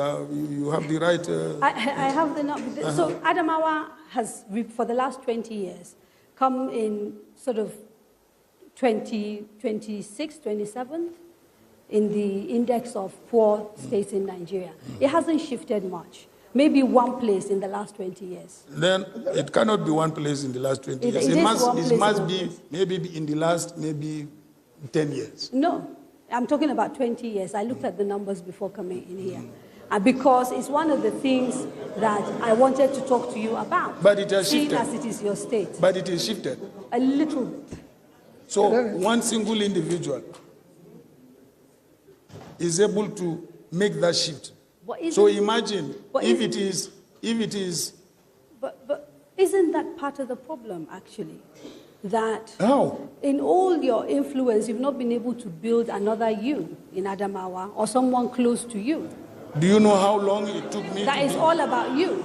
have the right... I have the numbers. So Adamawa has, for the last 20 years, come in sort of 26th, 27th in the index of poor states in Nigeria. It hasn't shifted much. Maybe one place in the last 20 years. Then it cannot be one place in the last 20 years. It must be maybe in the last 10 years. No, I'm talking about 20 years. I looked at the numbers before coming in here. Because it's one of the things that I wanted to talk to you about. But it has shifted. As it is your state. But it is shifted. A little bit. So one single individual is able to make that shift. So imagine if it is. But isn't that part of the problem, actually? That how? In all your influence, you've not been able to build another you in Adamawa or someone close to you. Do you know how long it took me? That is all about you.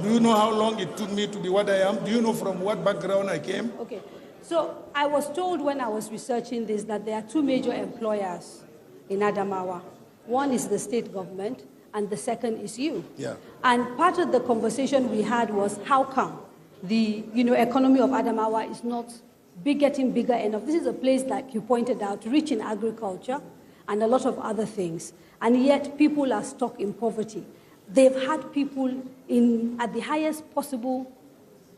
Do you know how long it took me to be what I am? Do you know from what background I came? Okay. So I was told when I was researching this that there are two major employers in Adamawa. One is the state government, and the second is you. Yeah. And part of the conversation we had was how come the economy of Adamawa is not getting bigger enough. This is a place, like you pointed out, rich in agriculture and a lot of other things. And yet people are stuck in poverty. They've had people at the highest possible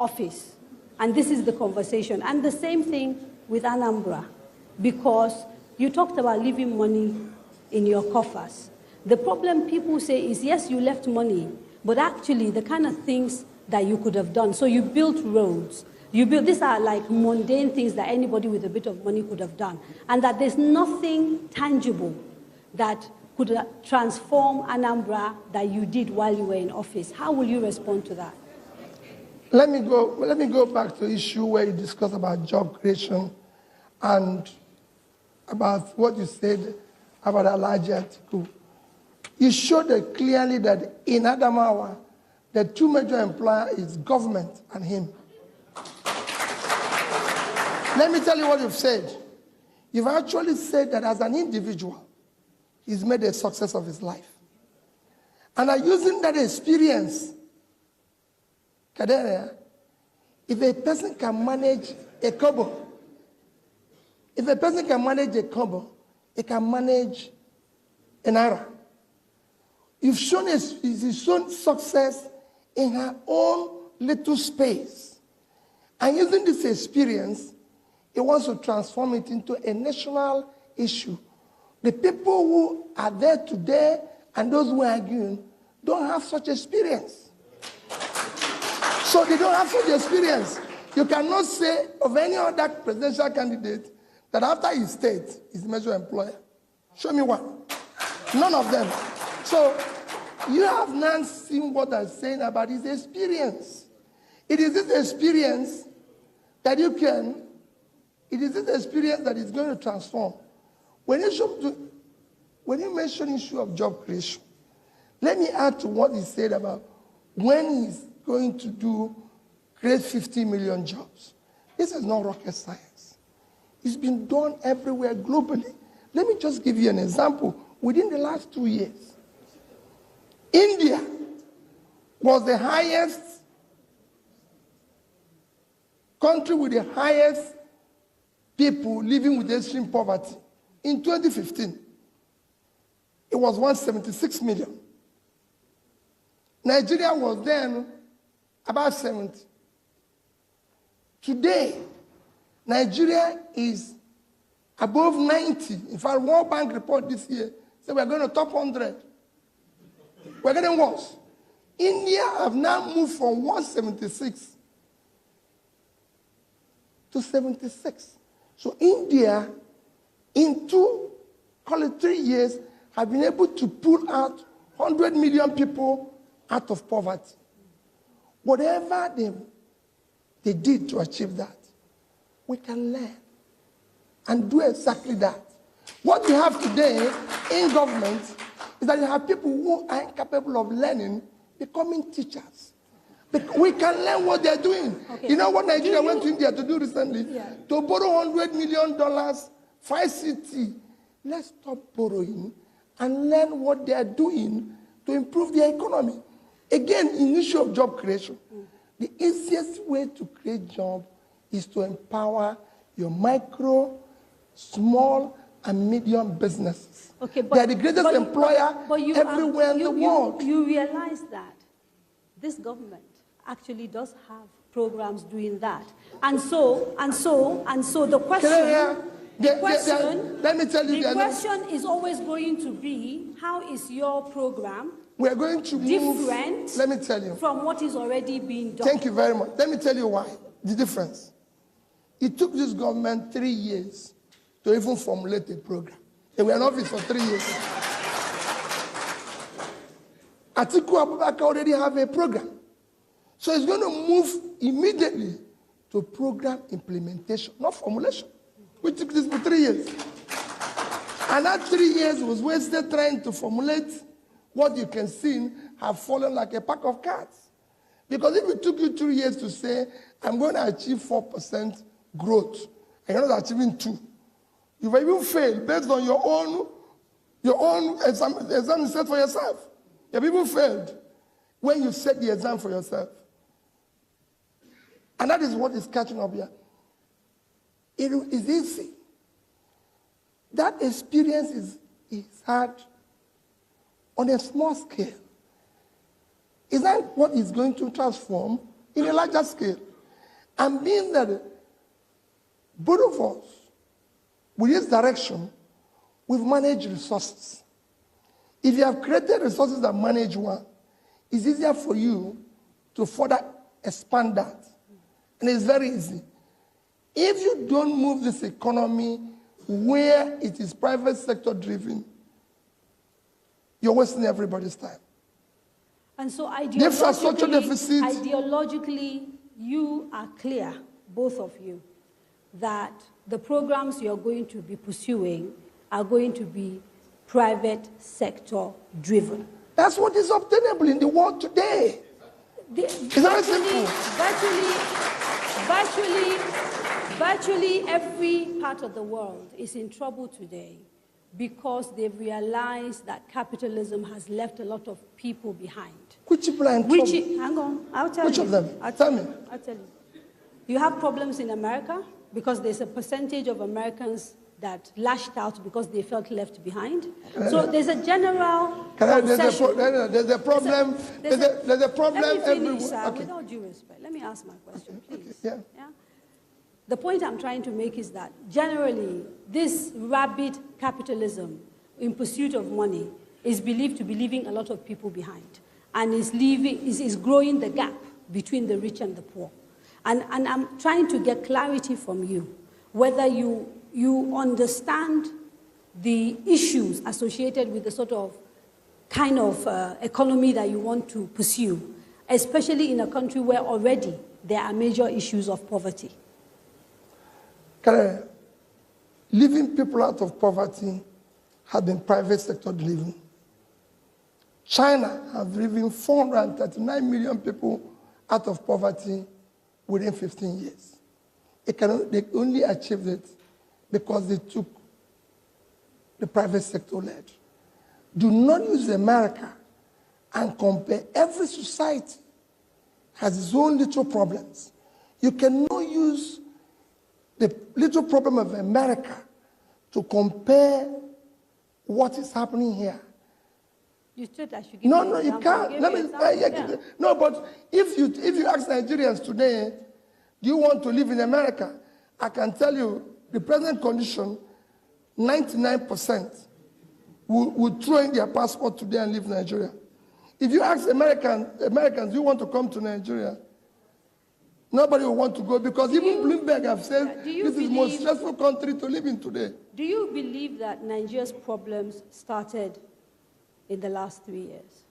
office. And this is the conversation. And the same thing with Anambra, because you talked about leaving money in your coffers. The problem people say is, yes, you left money, but actually the kind of things that you could have done. So you built roads. These are like mundane things that anybody with a bit of money could have done. And that there's nothing tangible that could transform Anambra that you did while you were in office. How will you respond to that? Let me go back to the issue where you discussed about job creation and about what you said about Alhaji Atiku. You showed it clearly that in Adamawa, the two major employers is government and him. Let me tell you what you've said. You've actually said that as an individual, he's made a success of his life. And are using that experience, Kadere, if a person can manage a kobo, he can manage an era. You've shown success in her own little space. And using this experience, he wants to transform it into a national issue. The people who are there today and those who are arguing don't have such experience. So they don't have such experience. You cannot say of any other presidential candidate that after his state, he's the major employer. Show me one. None of them. So you have now seen what I'm saying about his experience. It is this experience that you can, it is this experience that is going to transform. When you mention issue of job creation, let me add to what he said about when he's going to create 50 million jobs. This is not rocket science. It's been done everywhere globally. Let me just give you an example. Within the last 2 years, India was the highest country with the highest people living with extreme poverty. In 2015, it was 176 million. Nigeria was then about 70. Today, Nigeria is above 90. In fact, World Bank report this year said we're going to top 100. We're getting worse. India have now moved from 176 to 76. So India, in 3 years, have been able to pull out 100 million people out of poverty. Whatever they did to achieve that, we can learn and do exactly that. What you have today in government is that you have people who are incapable of learning becoming teachers. We can learn what they're doing. Okay. You know what Nigeria went to India to do recently? Yeah. To borrow $100 million, 5 cities. Let's stop borrowing and learn what they're doing to improve their economy. Again, in issue of job creation, the easiest way to create jobs is to empower your micro, small, and medium businesses. Okay, but, they're the greatest employer everywhere in the world. You realize that this government actually does have programs doing that. And so the question... let me tell you, the question is always going to be, how is your program we're going to different let me tell you, from what is already being done? Thank you very much. Let me tell you why, the difference. It took this government 3 years to even formulate a program. They were in office for 3 years. Atiku Abubakar already have a program. So it's going to move immediately to program implementation, not formulation. We took this for 3 years. And that 3 years was wasted trying to formulate what you can see have fallen like a pack of cards. Because if it took you 2 years to say, I'm going to achieve 4% growth, and you're not achieving 2%, you've even failed based on your own exam you set for yourself. You've even failed when you set the exam for yourself. And that is what is catching up here. It is easy. That experience is hard on a small scale. Is that what is going to transform in a larger scale? And being that both of us, with this direction, we've managed resources. If you have created resources that manage one, it's easier for you to further expand that. And it's very easy. If you don't move this economy where it is private sector driven, you're wasting everybody's time. And so ideologically, you are clear, both of you, that the programs you're going to be pursuing are going to be private sector driven. That's what is obtainable in the world today. It's very simple. Virtually every part of the world is in trouble today because they've realized that capitalism has left a lot of people behind. Which people are in trouble? Hang on, I'll tell you. Which of them? Tell me. I'll tell you. You have problems in America because there's a percentage of Americans that lashed out because they felt left behind. So there's a general obsession. There's a problem. There's a problem. Let me finish, sir, Okay. with all due respect. Let me ask my question, please. Yeah. The point I'm trying to make is that generally, this rabid capitalism in pursuit of money is believed to be leaving a lot of people behind and is growing the gap between the rich and the poor. And I'm trying to get clarity from you, whether you understand the issues associated with the sort of kind of economy that you want to pursue, especially in a country where already there are major issues of poverty. Leaving people out of poverty has been private sector living. China has driven 439 million people out of poverty within 15 years. They only achieved it because they took the private sector led. Do not use America and compare. Every society has its own little problems. You cannot use the little problem of America to compare what is happening here. You said I should give No, you no, an you example. can't. No, but if you ask Nigerians today, do you want to live in America? I can tell you, the present condition, 99% would throw in their passport today and leave Nigeria. If you ask Americans, do you want to come to Nigeria? Nobody will want to go because even Bloomberg have said this is the most stressful country to live in today. Do you believe that Nigeria's problems started in the last 3 years?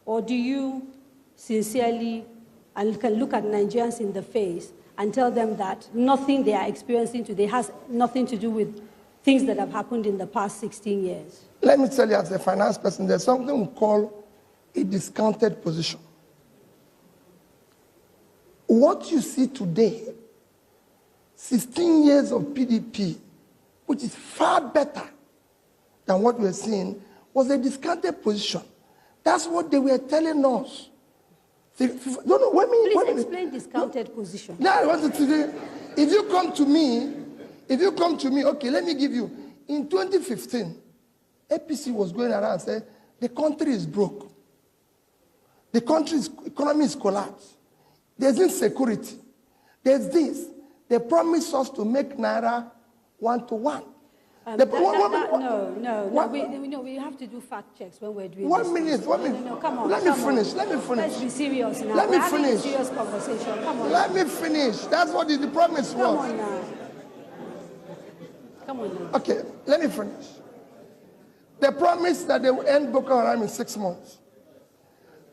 Or do you sincerely and can look at Nigerians in the face and tell them that nothing they are experiencing today has nothing to do with things that have happened in the past 16 years? Let me tell you, as a finance person, there's something we call a discounted position. What you see today, 16 years of PDP, which is far better than what we're seeing, was a discounted position. That's what they were telling us. Please explain discounted position. Now I want to say, if you come to me, okay, let me give you. In 2015, APC was going around and said, the country is broke. The country's economy is collapsed. There's insecurity. There's this. They promised us to make Naira 1 to 1. We have to do fact checks when we're doing this. 1 minute. No, come on. Let me finish. Let's be serious now. Let me We're having finish. a serious conversation. Come on. Let me finish. That's what the promise was. Come on now. Come on now. Okay, let me finish. They promised that they will end Boko Haram in 6 months.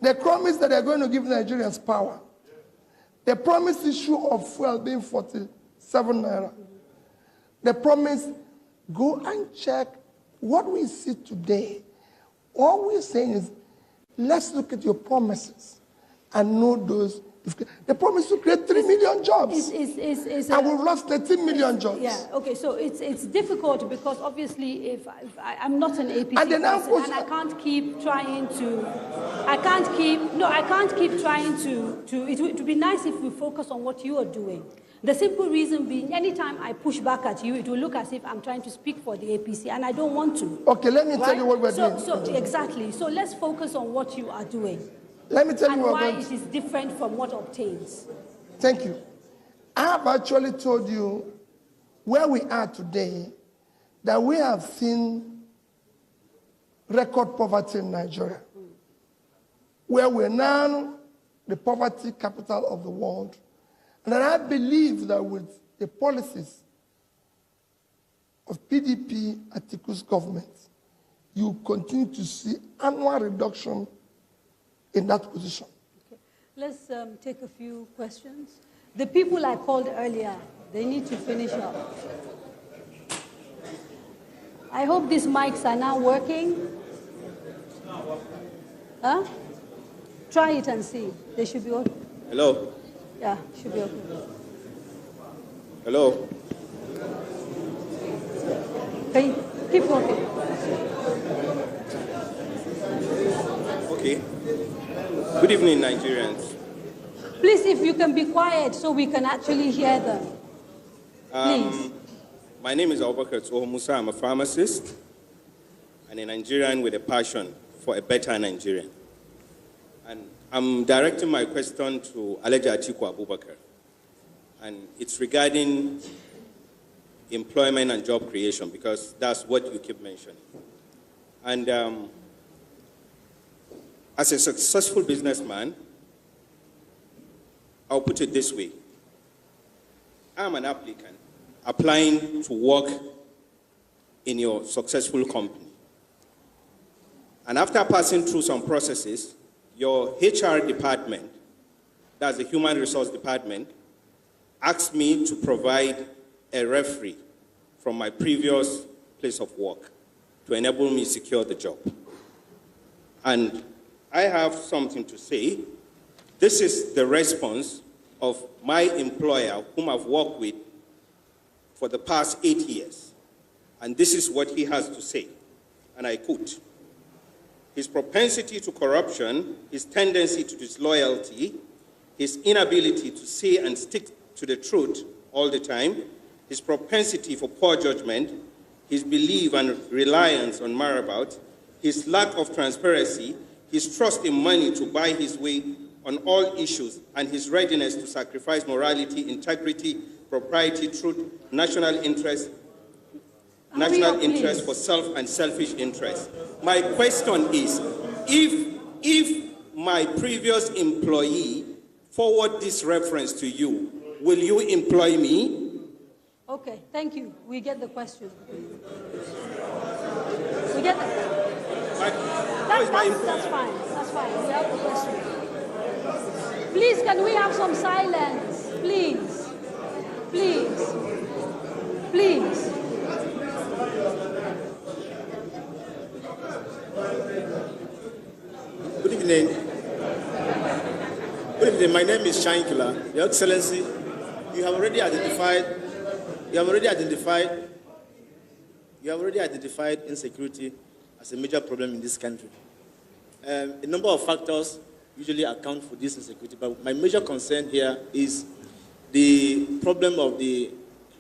They promised that they're going to give Nigerians power. They promised the issue of fuel being 47 naira. They promised, go and check what we see today. All we're saying is, let's look at your promises and know those. They promised to create 3 million jobs. And we've lost 13 million jobs. Yeah, okay, so it's difficult because obviously if I'm not an APC person and I can't keep trying to, it would be nice if we focus on what you are doing. The simple reason being, anytime I push back at you, it will look as if I'm trying to speak for the APC, and I don't want to. Okay, let me tell you what we're doing. Exactly. So let's focus on what you are doing. Let me tell you what why it is different from what obtains. Thank you. I have actually told you where we are today, that we have seen record poverty in Nigeria, where we're now the poverty capital of the world. And I believe that with the policies of PDP, Atiku's government, you continue to see annual reduction in that position. Okay. Let's take a few questions. The people I called earlier, they need to finish up. I hope these mics are now working. Huh? Try it and see. They should be working. Hello? Yeah, should be okay. Hello? Can you keep working? Okay. Good evening, Nigerians. Please, if you can be quiet so we can actually hear them. Please. My name is Abubakar Musa. I'm a pharmacist and a Nigerian with a passion for a better Nigerian. And I'm directing my question to Atiku Abubakar. And it's regarding employment and job creation, because that's what you keep mentioning. And as a successful businessman, I'll put it this way. I'm an applicant applying to work in your successful company. And after passing through some processes, your HR department, that's the human resource department, asked me to provide a referee from my previous place of work to enable me secure the job. And I have something to say. This is the response of my employer, whom I've worked with for the past 8 years. And this is what he has to say, and I quote: his propensity to corruption, his tendency to disloyalty, his inability to say and stick to the truth all the time, his propensity for poor judgment, his belief and reliance on marabout, his lack of transparency, his trust in money to buy his way on all issues, and his readiness to sacrifice morality, integrity, propriety, truth, national interest for self and selfish interest. My question is, if my previous employee forward this reference to you, will you employ me? Okay, thank you. We get the question. We get the... That's fine. That's fine. We have the question. Please, can we have some silence? Please. Please. Please. Good evening. Good evening. My name is Shankila. Your Excellency, you have already identified insecurity as a major problem in this country. A number of factors usually account for this insecurity, but my major concern here is the problem of the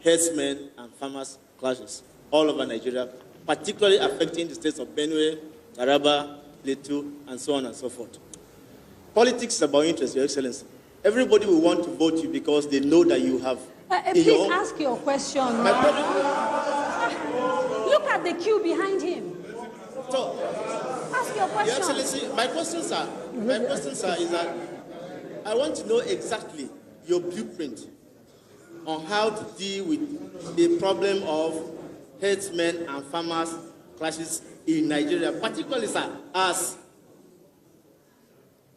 herdsmen and farmers clashes all over Nigeria, particularly affecting the states of Benue, Taraba, Plateau, and so on and so forth. Politics is about interest, Your Excellency. Everybody will want to vote you because they know that you have... please ask your question. Look at the queue behind him. So, ask your question. Your Excellency, my questions are is that I want to know exactly your blueprint on how to deal with the problem of herdsmen and farmers clashes in Nigeria, particularly, sir, as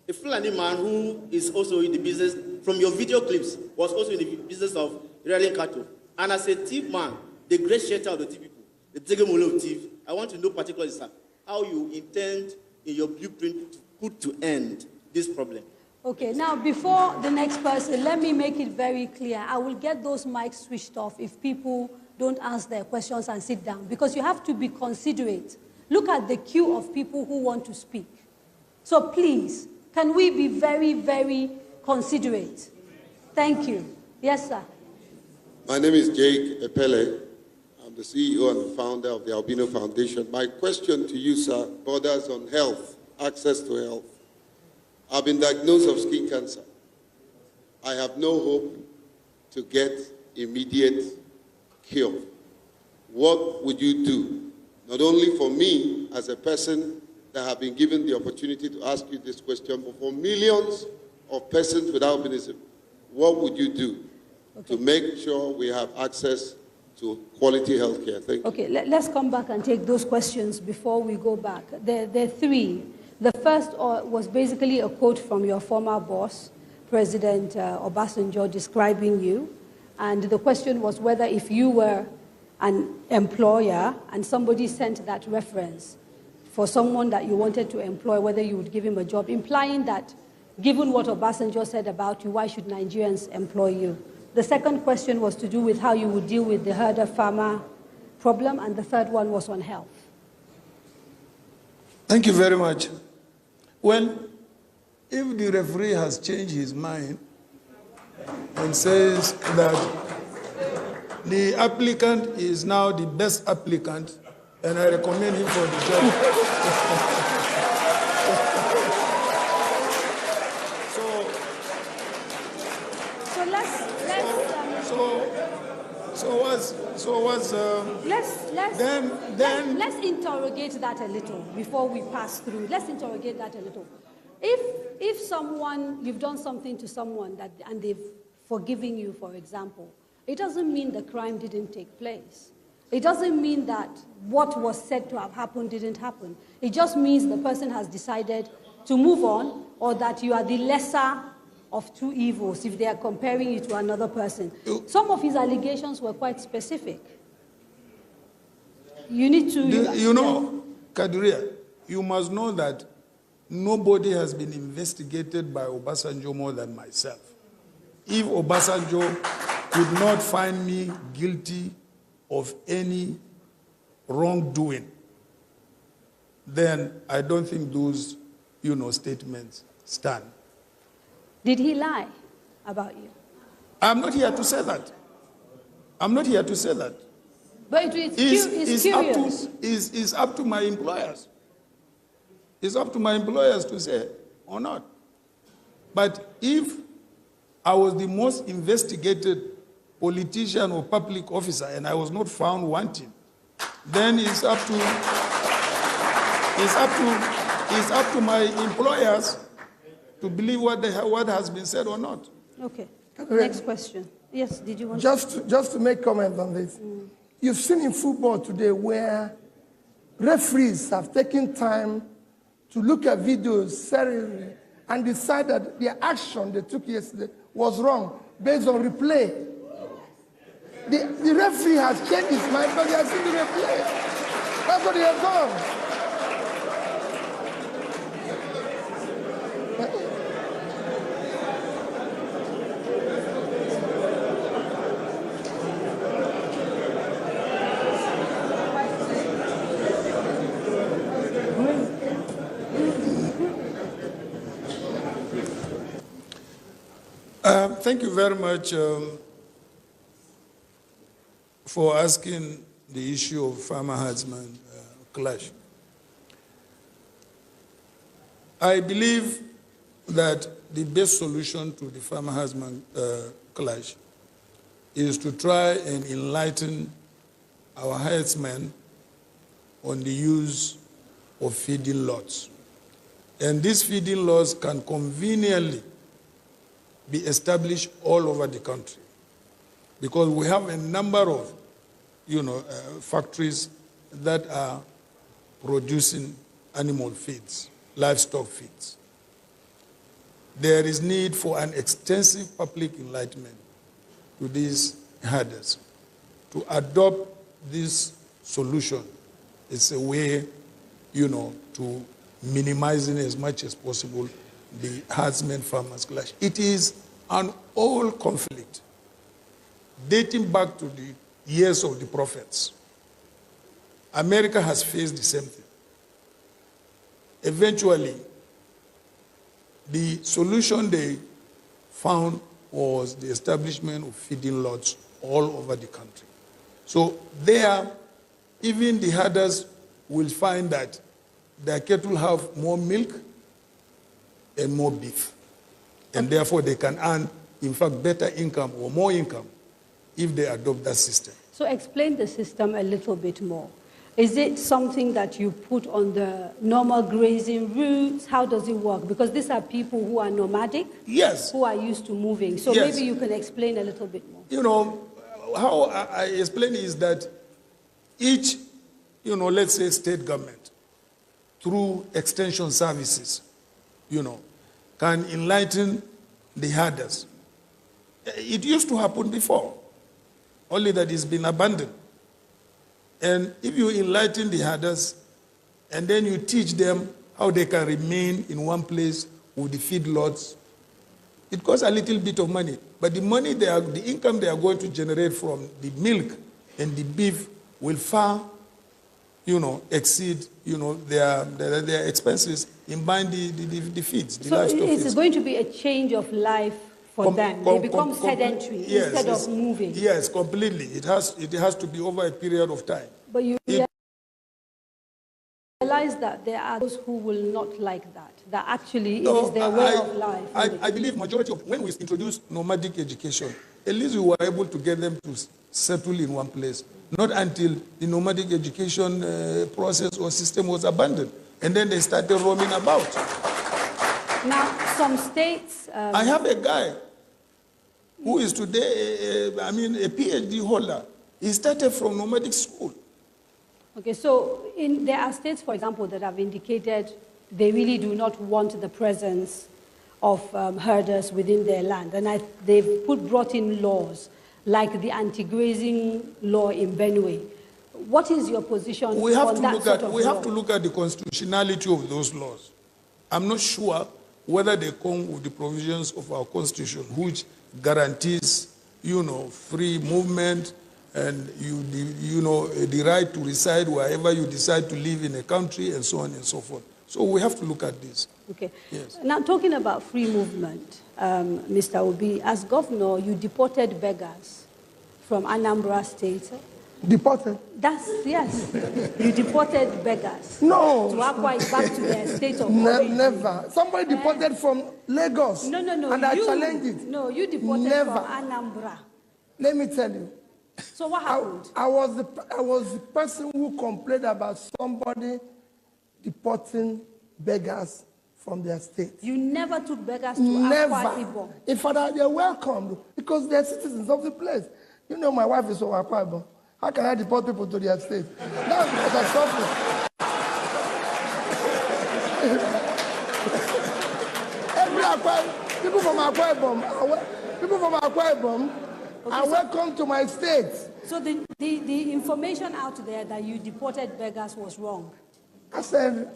a Fulani man who is also in the business, from your video clips, was also in the business of rearing cattle. And as a thief man, the great shelter of the thief people, the Tegemolo of thief, I want to know particularly, sir, how you intend in your blueprint to put to end this problem. Okay, now before the next person, let me make it very clear. I will get those mics switched off if people don't ask their questions and sit down, because you have to be considerate. Look at the queue of people who want to speak. So please, can we be very, very considerate? Thank you. Yes, sir. My name is Jake Epele. I'm the CEO and the founder of the Albino Foundation. My question to you, sir, borders on health, access to health. I've been diagnosed of skin cancer. I have no hope to get immediate cure. What would you do? Not only for me as a person that have been given the opportunity to ask you this question, but for millions of persons with albinism, what would you do to make sure we have access to quality health care? Thank you. Okay, let's come back and take those questions before we go back. There are three. The first was basically a quote from your former boss, President Obasanjo, describing you. And the question was whether if you were an employer and somebody sent that reference for someone that you wanted to employ, whether you would give him a job, implying that given what Obasanjo said about you, why should Nigerians employ you? The second question was to do with how you would deal with the herder-farmer problem, and the third one was on health. Thank you very much. Well, if the referee has changed his mind and says that The applicant is now the best applicant, and I recommend him for the job. Let's interrogate that a little before we pass through. Let's interrogate that a little. If someone, you've done something to someone and they've forgiven you, for example, it doesn't mean the crime didn't take place. It doesn't mean that what was said to have happened didn't happen. It just means the person has decided to move on, or that you are the lesser of two evils if they are comparing you to another person. Some of his allegations were quite specific. You need to... Kadiria, you must know that nobody has been investigated by Obasanjo more than myself. If Obasanjo could not find me guilty of any wrongdoing, then I don't think those, statements stand. Did he lie about you? I'm not here to say that. But it's curious. It's up to my employers. It's up to my employers to say or not. But if I was the most investigated politician or public officer and I was not found wanting, then it's up to my employers to believe what has been said or not. Okay. Next question. Yes, did you want just to make comment on this? You've seen in football today where referees have taken time to look at videos seriously and decide that their action they took yesterday was wrong based on replay. The referee has changed his mind, but he has seen the replay. That's what he has done. Thank you very much for asking the issue of farmer-herdsman clash. I believe that the best solution to the farmer-herdsman clash is to try and enlighten our herdsmen on the use of feeding lots. And these feeding lots can conveniently be established all over the country, because we have a number of, factories that are producing animal feeds, livestock feeds. There is need for an extensive public enlightenment to these herders. To adopt this solution is a way, to minimizing as much as possible the herdsmen-farmers clash. It is an old conflict dating back to the years of the prophets. America has faced the same thing. Eventually, the solution they found was the establishment of feeding lots all over the country. So there, even the herders will find that their cattle have more milk and more beef. And therefore they can earn, in fact, better income or more income if they adopt that system. So explain the system a little bit more. Is it something that you put on the normal grazing routes? How does it work? Because these are people who are nomadic, yes, who are used to moving. So yes, maybe you can explain a little bit more. How I explain is that each, let's say state government, through extension services, can enlighten the herders. It used to happen before, only that it's been abandoned. And if you enlighten the herders, and then you teach them how they can remain in one place with the feedlots, it costs a little bit of money. But the money the income they are going to generate from the milk and the beef will far, exceed, their expenses in buying the feeds, the livestock feeds. So it's going to be a change of life for them. They become sedentary instead of moving. Yes, completely. It has to be over a period of time. But you realize that there are those who will not like that. That actually it is their way of life. I believe majority of, when we introduced nomadic education, at least we were able to get them to settle in one place. Not until the nomadic education process or system was abandoned. And then they started roaming about. Now, some states... I have a guy who is today, a PhD holder. He started from nomadic school. Okay, so there are states, for example, that have indicated they really do not want the presence of herders within their land. And they've brought in laws like the anti-grazing law in Benue. What is your position on that sort of law? We have to look at the constitutionality of those laws. I'm not sure whether they come with the provisions of our constitution, which guarantees, free movement and the right to reside wherever you decide to live in a country and so on and so forth. So we have to look at this. Okay. Yes. Now, talking about free movement, Mr. Obi, as governor, you deported beggars from Anambra State. Deported? Yes. You deported beggars. No. To Akwa back to their state of origin. Never. Somebody deported from Lagos. No. And I challenged it. No, you deported from Anambra. Let me tell you. So what happened? I was the person who complained about somebody deporting beggars from their state. You never took beggars to Akwa Ibom? In fact, they're welcomed because they're citizens of the place. You know, my wife is from Akwa Ibom. How can I deport people to their state? That's what I suffer. People from Akwa Ibom are welcome to my state. So the information out there that you deported beggars was wrong? I said...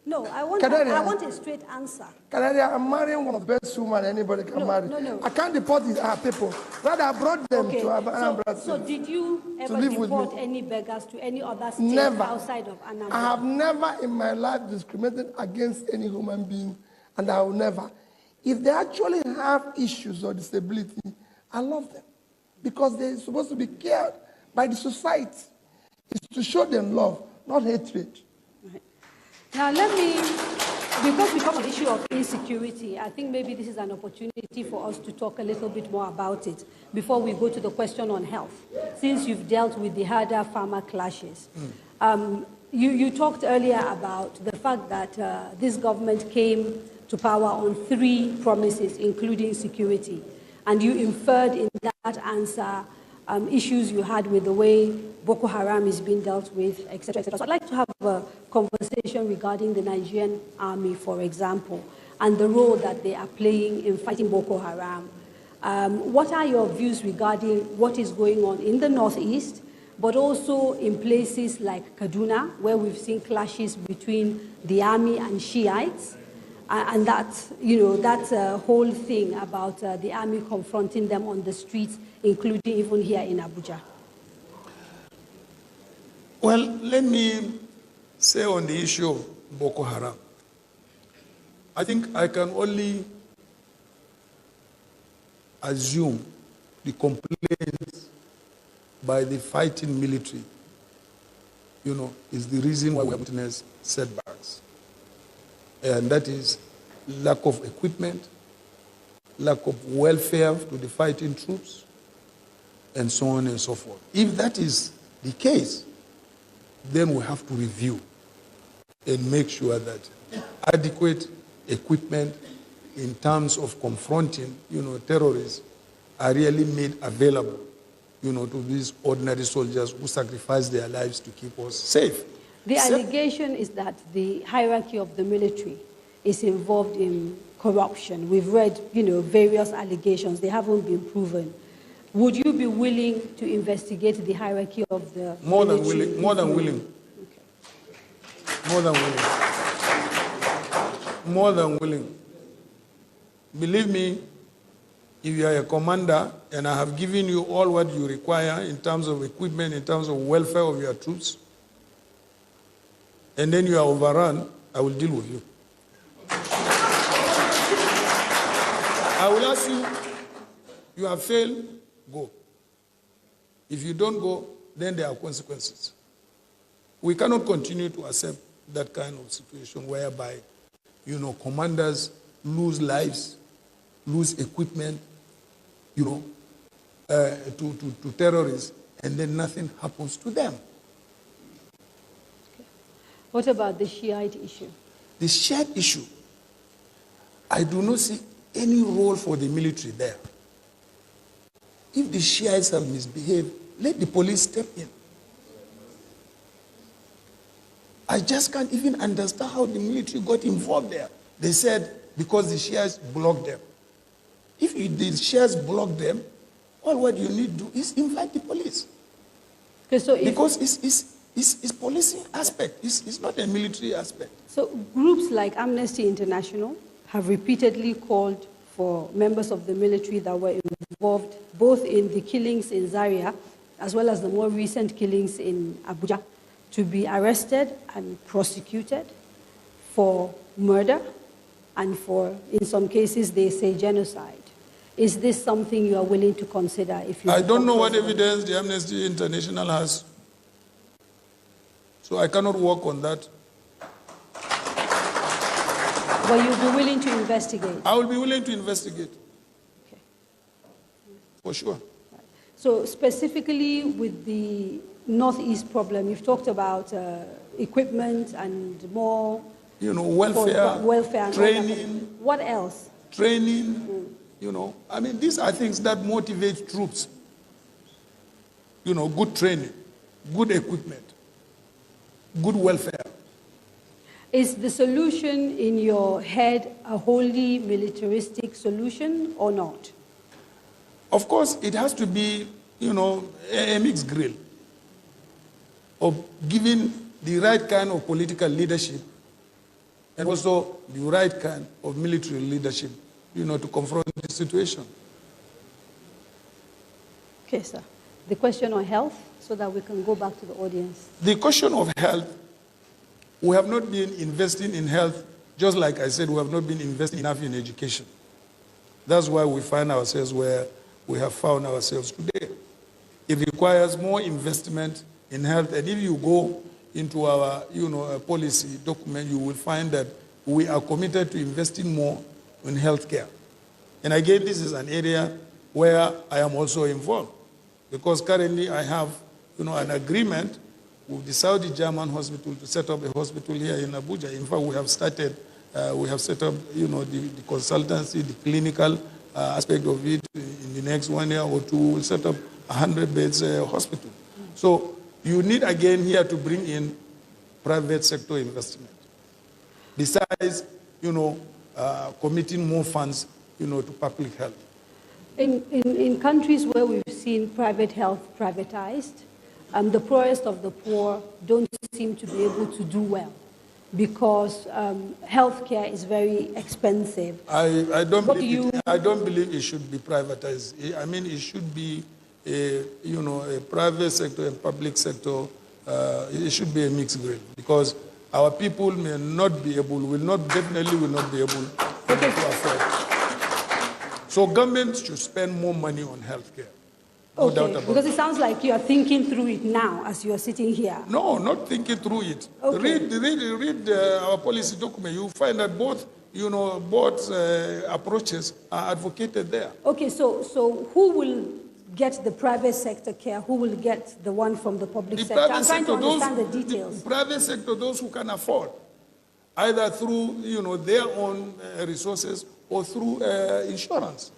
No, I want a straight answer. Kanadia, I'm marrying one of the best women anybody can marry. No. I can't deport these people. Rather, I brought them to Anambra State. So did you ever deport any beggars to any other state outside of Anambra? I have never in my life discriminated against any human being, and I will never. If they actually have issues or disability, I love them. Because they're supposed to be cared by the society. It's to show them love, not hatred. Right. Now because we come on the issue of insecurity, I think maybe this is an opportunity for us to talk a little bit more about it before we go to the question on health, since you've dealt with the herder-farmer clashes. You talked earlier about the fact that this government came to power on 3 promises, including security, and you inferred in that answer issues you had with the way Boko Haram is being dealt with, etc., etc. So I'd like to have a conversation regarding the Nigerian army, for example, and the role that they are playing in fighting Boko Haram. What are your views regarding what is going on in the northeast, but also in places like Kaduna, where we've seen clashes between the army and Shiites, and that whole thing about the army confronting them on the streets, including even here in Abuja? Well, let me say on the issue of Boko Haram, I think I can only assume the complaints by the fighting military, is the reason why we witness setbacks. And that is lack of equipment, lack of welfare to the fighting troops, and so on and so forth. If that is the case, then we have to review and make sure that adequate equipment in terms of confronting, terrorists are really made available, to these ordinary soldiers who sacrifice their lives to keep us safe. The allegation is that the hierarchy of the military is involved in corruption. We've read, various allegations. They haven't been proven. Would you be willing to investigate the hierarchy of the military? More than willing. Okay. More than willing. Believe me, if you are a commander and I have given you all what you require in terms of equipment, in terms of welfare of your troops, and then you are overrun, I will deal with you. I will ask you, you have failed, go. If you don't go, then there are consequences. We cannot continue to accept that kind of situation whereby, commanders lose lives, lose equipment, to terrorists, and then nothing happens to them. Okay. What about the Shiite issue? The Shiite issue, I do not see any role for the military there. If the Shiites have misbehaved, let the police step in. I just can't even understand how the military got involved there. They said because the Shiites blocked them. If the Shiites block them, all what you need to do is invite the police. Okay, so because it's policing aspect. It's not a military aspect. So groups like Amnesty International have repeatedly called for members of the military that were involved both in the killings in Zaria as well as the more recent killings in Abuja to be arrested and prosecuted for murder and for, in some cases, they say genocide. Is this something you are willing to consider? If you I don't know what evidence the Amnesty International has, so I cannot work on that. But you'll be willing to investigate? I will be willing to investigate. Okay. For sure. Right. So specifically with the Northeast problem, you've talked about equipment and more... welfare, training. What else? Training, these are things that motivate troops. Good training, good equipment, good welfare. Is the solution in your head a wholly militaristic solution or not? Of course, it has to be, a mixed grill of giving the right kind of political leadership and also the right kind of military leadership, to confront the situation. Okay, sir. The question on health, so that we can go back to the audience. The question of health, we have not been investing in health, just like I said, we have not been investing enough in education. That's why we find ourselves where we have found ourselves today. It requires more investment in health, and if you go into our, policy document, you will find that we are committed to investing more in healthcare. And again, this is an area where I am also involved, because currently I have, an agreement with the Saudi German hospital to set up a hospital here in Abuja. In fact, we have started, we have set up, the consultancy, the clinical aspect of it. In the next 1 year or two, we'll set up 100 beds hospital. So you need again here to bring in private sector investment. Besides, committing more funds, to public health. In countries where we've seen private health privatized, the poorest of the poor don't seem to be able to do well because healthcare is very expensive. I don't believe it should be privatized. I mean, it should be a private sector and public sector. It should be a mixed grade, because our people may not be able, definitely will not be able to afford. So government should spend more money on healthcare. No doubt about because it sounds like you are thinking through it now as you are sitting here. No, not thinking through it. Okay. Read our policy document. You find that both approaches are advocated there. Okay, so who will get the private sector care? Who will get the one from the public sector? I'm trying to understand the details. The private sector, those who can afford, either through their own resources or through insurance.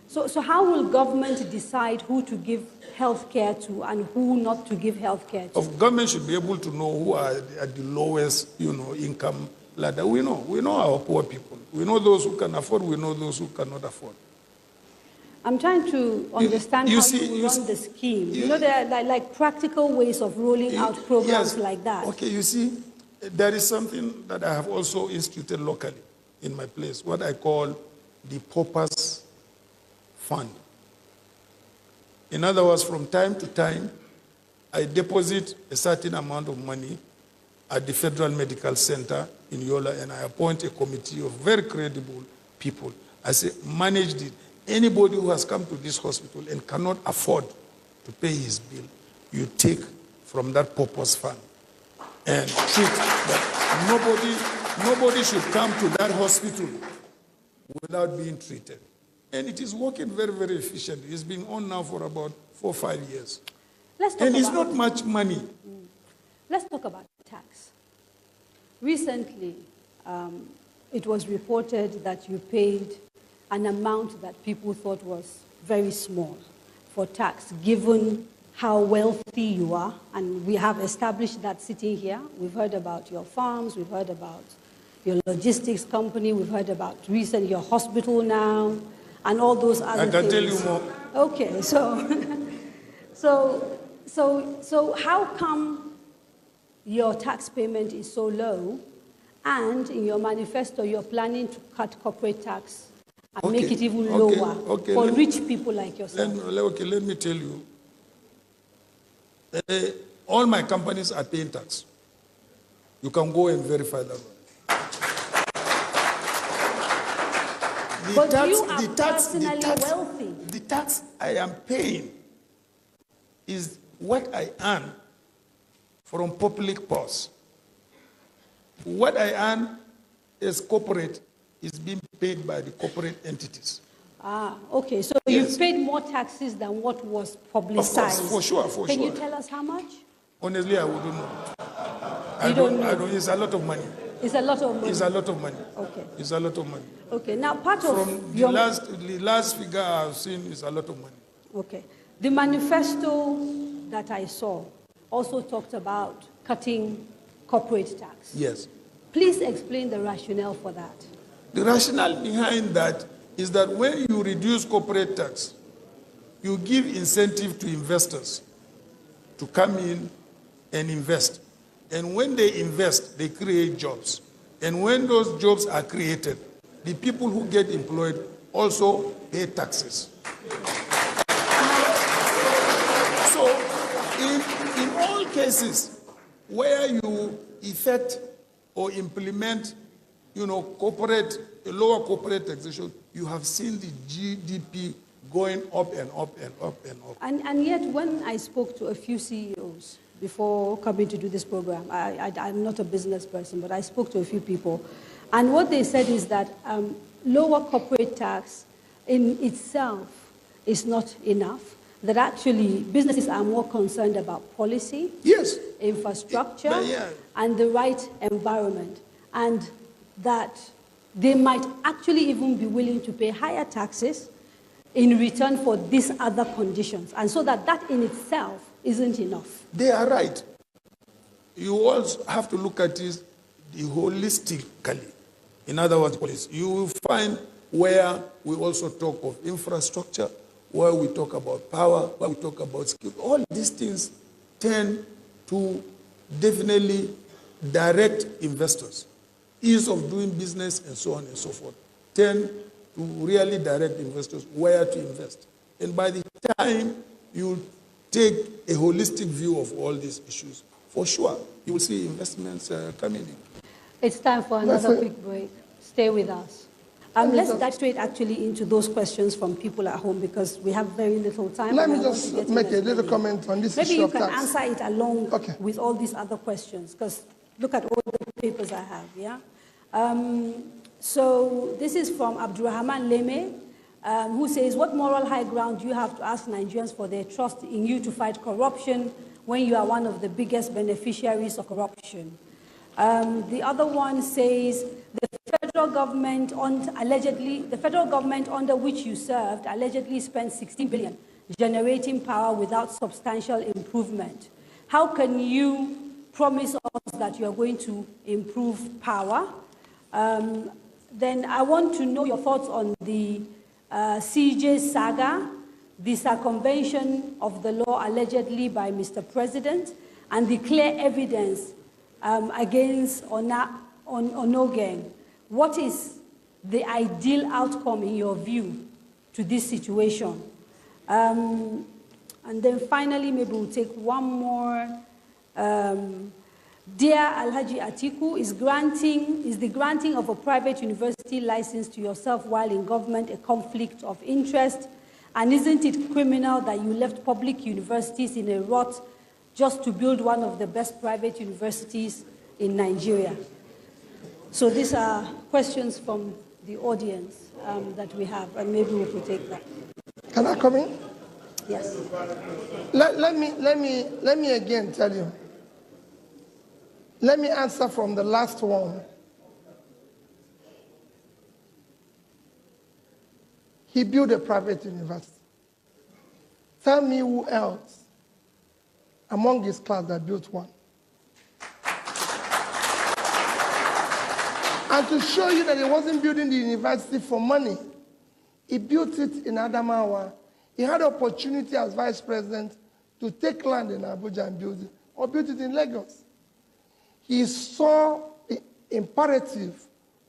So how will government decide who to give health care to and who not to give health care to? Government should be able to know who are at the lowest income ladder. We know our poor people. We know those who can afford, we know those who cannot afford. I'm trying to understand how you run the scheme. There are like practical ways of rolling out programs like that. Okay, you see, there is something that I have also instituted locally in my place, what I call the Paupers Fund. In other words, from time to time, I deposit a certain amount of money at the Federal Medical Center in Yola, and I appoint a committee of very credible people. I say, manage it. Anybody who has come to this hospital and cannot afford to pay his bill, you take from that purpose fund and treat. But nobody should come to that hospital without being treated. And it is working very, very efficiently. It's been on now for about 4 or 5 years. And it's not much money. Let's talk about tax. Recently, it was reported that you paid an amount that people thought was very small for tax, given how wealthy you are. And we have established that sitting here. We've heard about your farms, we've heard about your logistics company, we've heard about recently your hospital now, and all those other things. I can tell you more. Okay, so how come your tax payment is so low, and in your manifesto you're planning to cut corporate tax and make it even lower for rich people like yourself? Let me tell you. All my companies are paying tax. You can go and verify that. But you are personally wealthy. The tax I am paying is what I earn from public purse. What I earn as corporate is being paid by the corporate entities. Ah, okay. So Yes. you've paid more taxes than what was publicized. Of course, for sure. Can you tell us how much? Honestly, I wouldn't know. You don't know? It's a lot of money. It's a lot of money. It's a lot of money. Okay. It's a lot of money. Okay. Now, part of From your the last figure I've seen is a lot of money. Okay. The manifesto that I saw also talked about cutting corporate tax. Yes. Please explain the rationale for that. The rationale behind that is that when you reduce corporate tax, you give incentive to investors to come in and invest. And when they invest, they create jobs. And when those jobs are created, the people who get employed also pay taxes. So, in all cases where you effect or implement, lower corporate taxation, you have seen the GDP going up and up and up and up. And yet, when I spoke to a few CEOs before coming to do this program, I'm not a business person, but I spoke to a few people, and what they said is that lower corporate tax in itself is not enough, that actually businesses are more concerned about policy, Yes. infrastructure, Yeah. and the right environment, and that they might actually even be willing to pay higher taxes in return for these other conditions, and so that in itself isn't enough. They are right. You also have to look at it holistically. In other words, policy. You will find where we also talk of infrastructure, where we talk about power, where we talk about skill. All these things tend to definitely direct investors. Ease of doing business and so on and so forth tend to really direct investors where to invest. And by the time you take a holistic view of all these issues, for sure, you will see investments coming in. It's time for another quick break. Stay with us. Let's dive straight actually into those questions from people at home because we have very little time. Let me just make a little comment on this Maybe issue you of can tax. answer it along Okay. with all these other questions because look at all the papers I have, yeah? So this is from Abdurrahman Leme, who says, what moral high ground do you have to ask Nigerians for their trust in you to fight corruption when you are one of the biggest beneficiaries of corruption? The other one says, the federal government under which you served allegedly spent 16 billion generating power without substantial improvement. How can you promise us that you are going to improve power? Then I want to know your thoughts on the CJ saga, the circumvention of the law allegedly by Mr. President, and the clear evidence against Onogen. What is the ideal outcome in your view to this situation? And then finally, maybe we'll take one more. Dear Alhaji Atiku, is the granting of a private university license to yourself while in government a conflict of interest? And isn't it criminal that you left public universities in a rut just to build one of the best private universities in Nigeria? So these are questions from the audience that we have, and maybe we could take that. Can I come in? Yes. Let me again tell you. Let me answer from the last one. He built a private university. Tell me who else among his class that built one. And to show you that he wasn't building the university for money, he built it in Adamawa. He had opportunity as vice president to take land in Abuja and build it, or build it in Lagos. He saw the imperative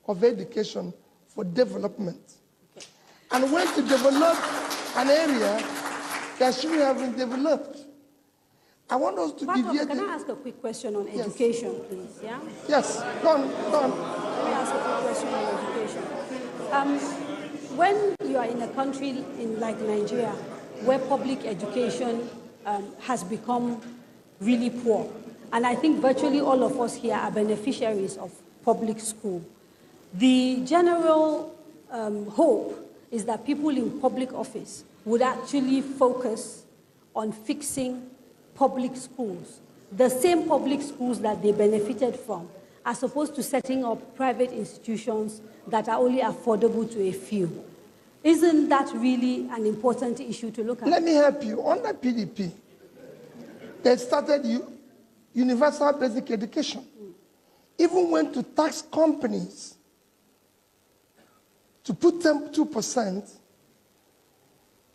of education for development and went to develop an area that shouldn't have been developed. I want us to deviate. Can I ask a quick question on education, please? Yeah? Yes, go on. Let me ask a quick question on education. When you are in a country like Nigeria, where public education has become really poor, and I think virtually all of us here are beneficiaries of public school, the general hope is that people in public office would actually focus on fixing public schools, the same public schools that they benefited from, as opposed to setting up private institutions that are only affordable to a few. Isn't that really an important issue to look at? Let me help you. Under PDP, they started universal basic education. Even went to tax companies to put them 2%,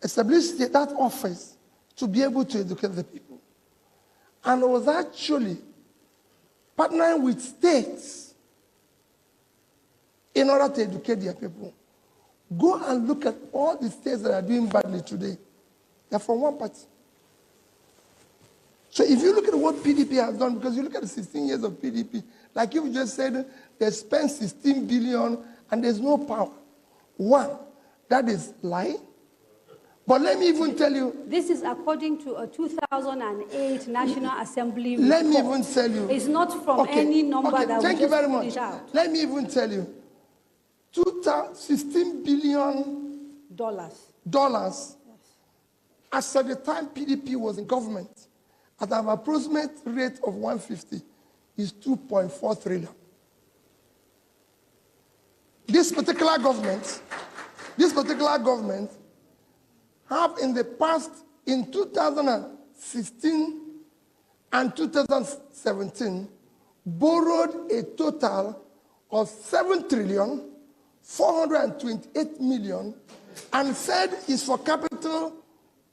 establish that office to be able to educate the people. And it was actually partnering with states in order to educate their people. Go and look at all the states that are doing badly today. They're from one party. So if you look at what PDP has done, because you look at the 16 years of PDP, like you just said, they spent 16 billion and there's no power. One, that is lying. But let me even tell you. This is according to a 2008 National Assembly report. Let me even tell you. It's not from any number that thank we you just very put much. it out. Let me even tell you. $16 billion Yes. as at the time PDP was in government, at an approximate rate of 150, is 2.4 trillion. This particular government have in the past, in 2016 and 2017, borrowed a total of 7,428 million and said it's for capital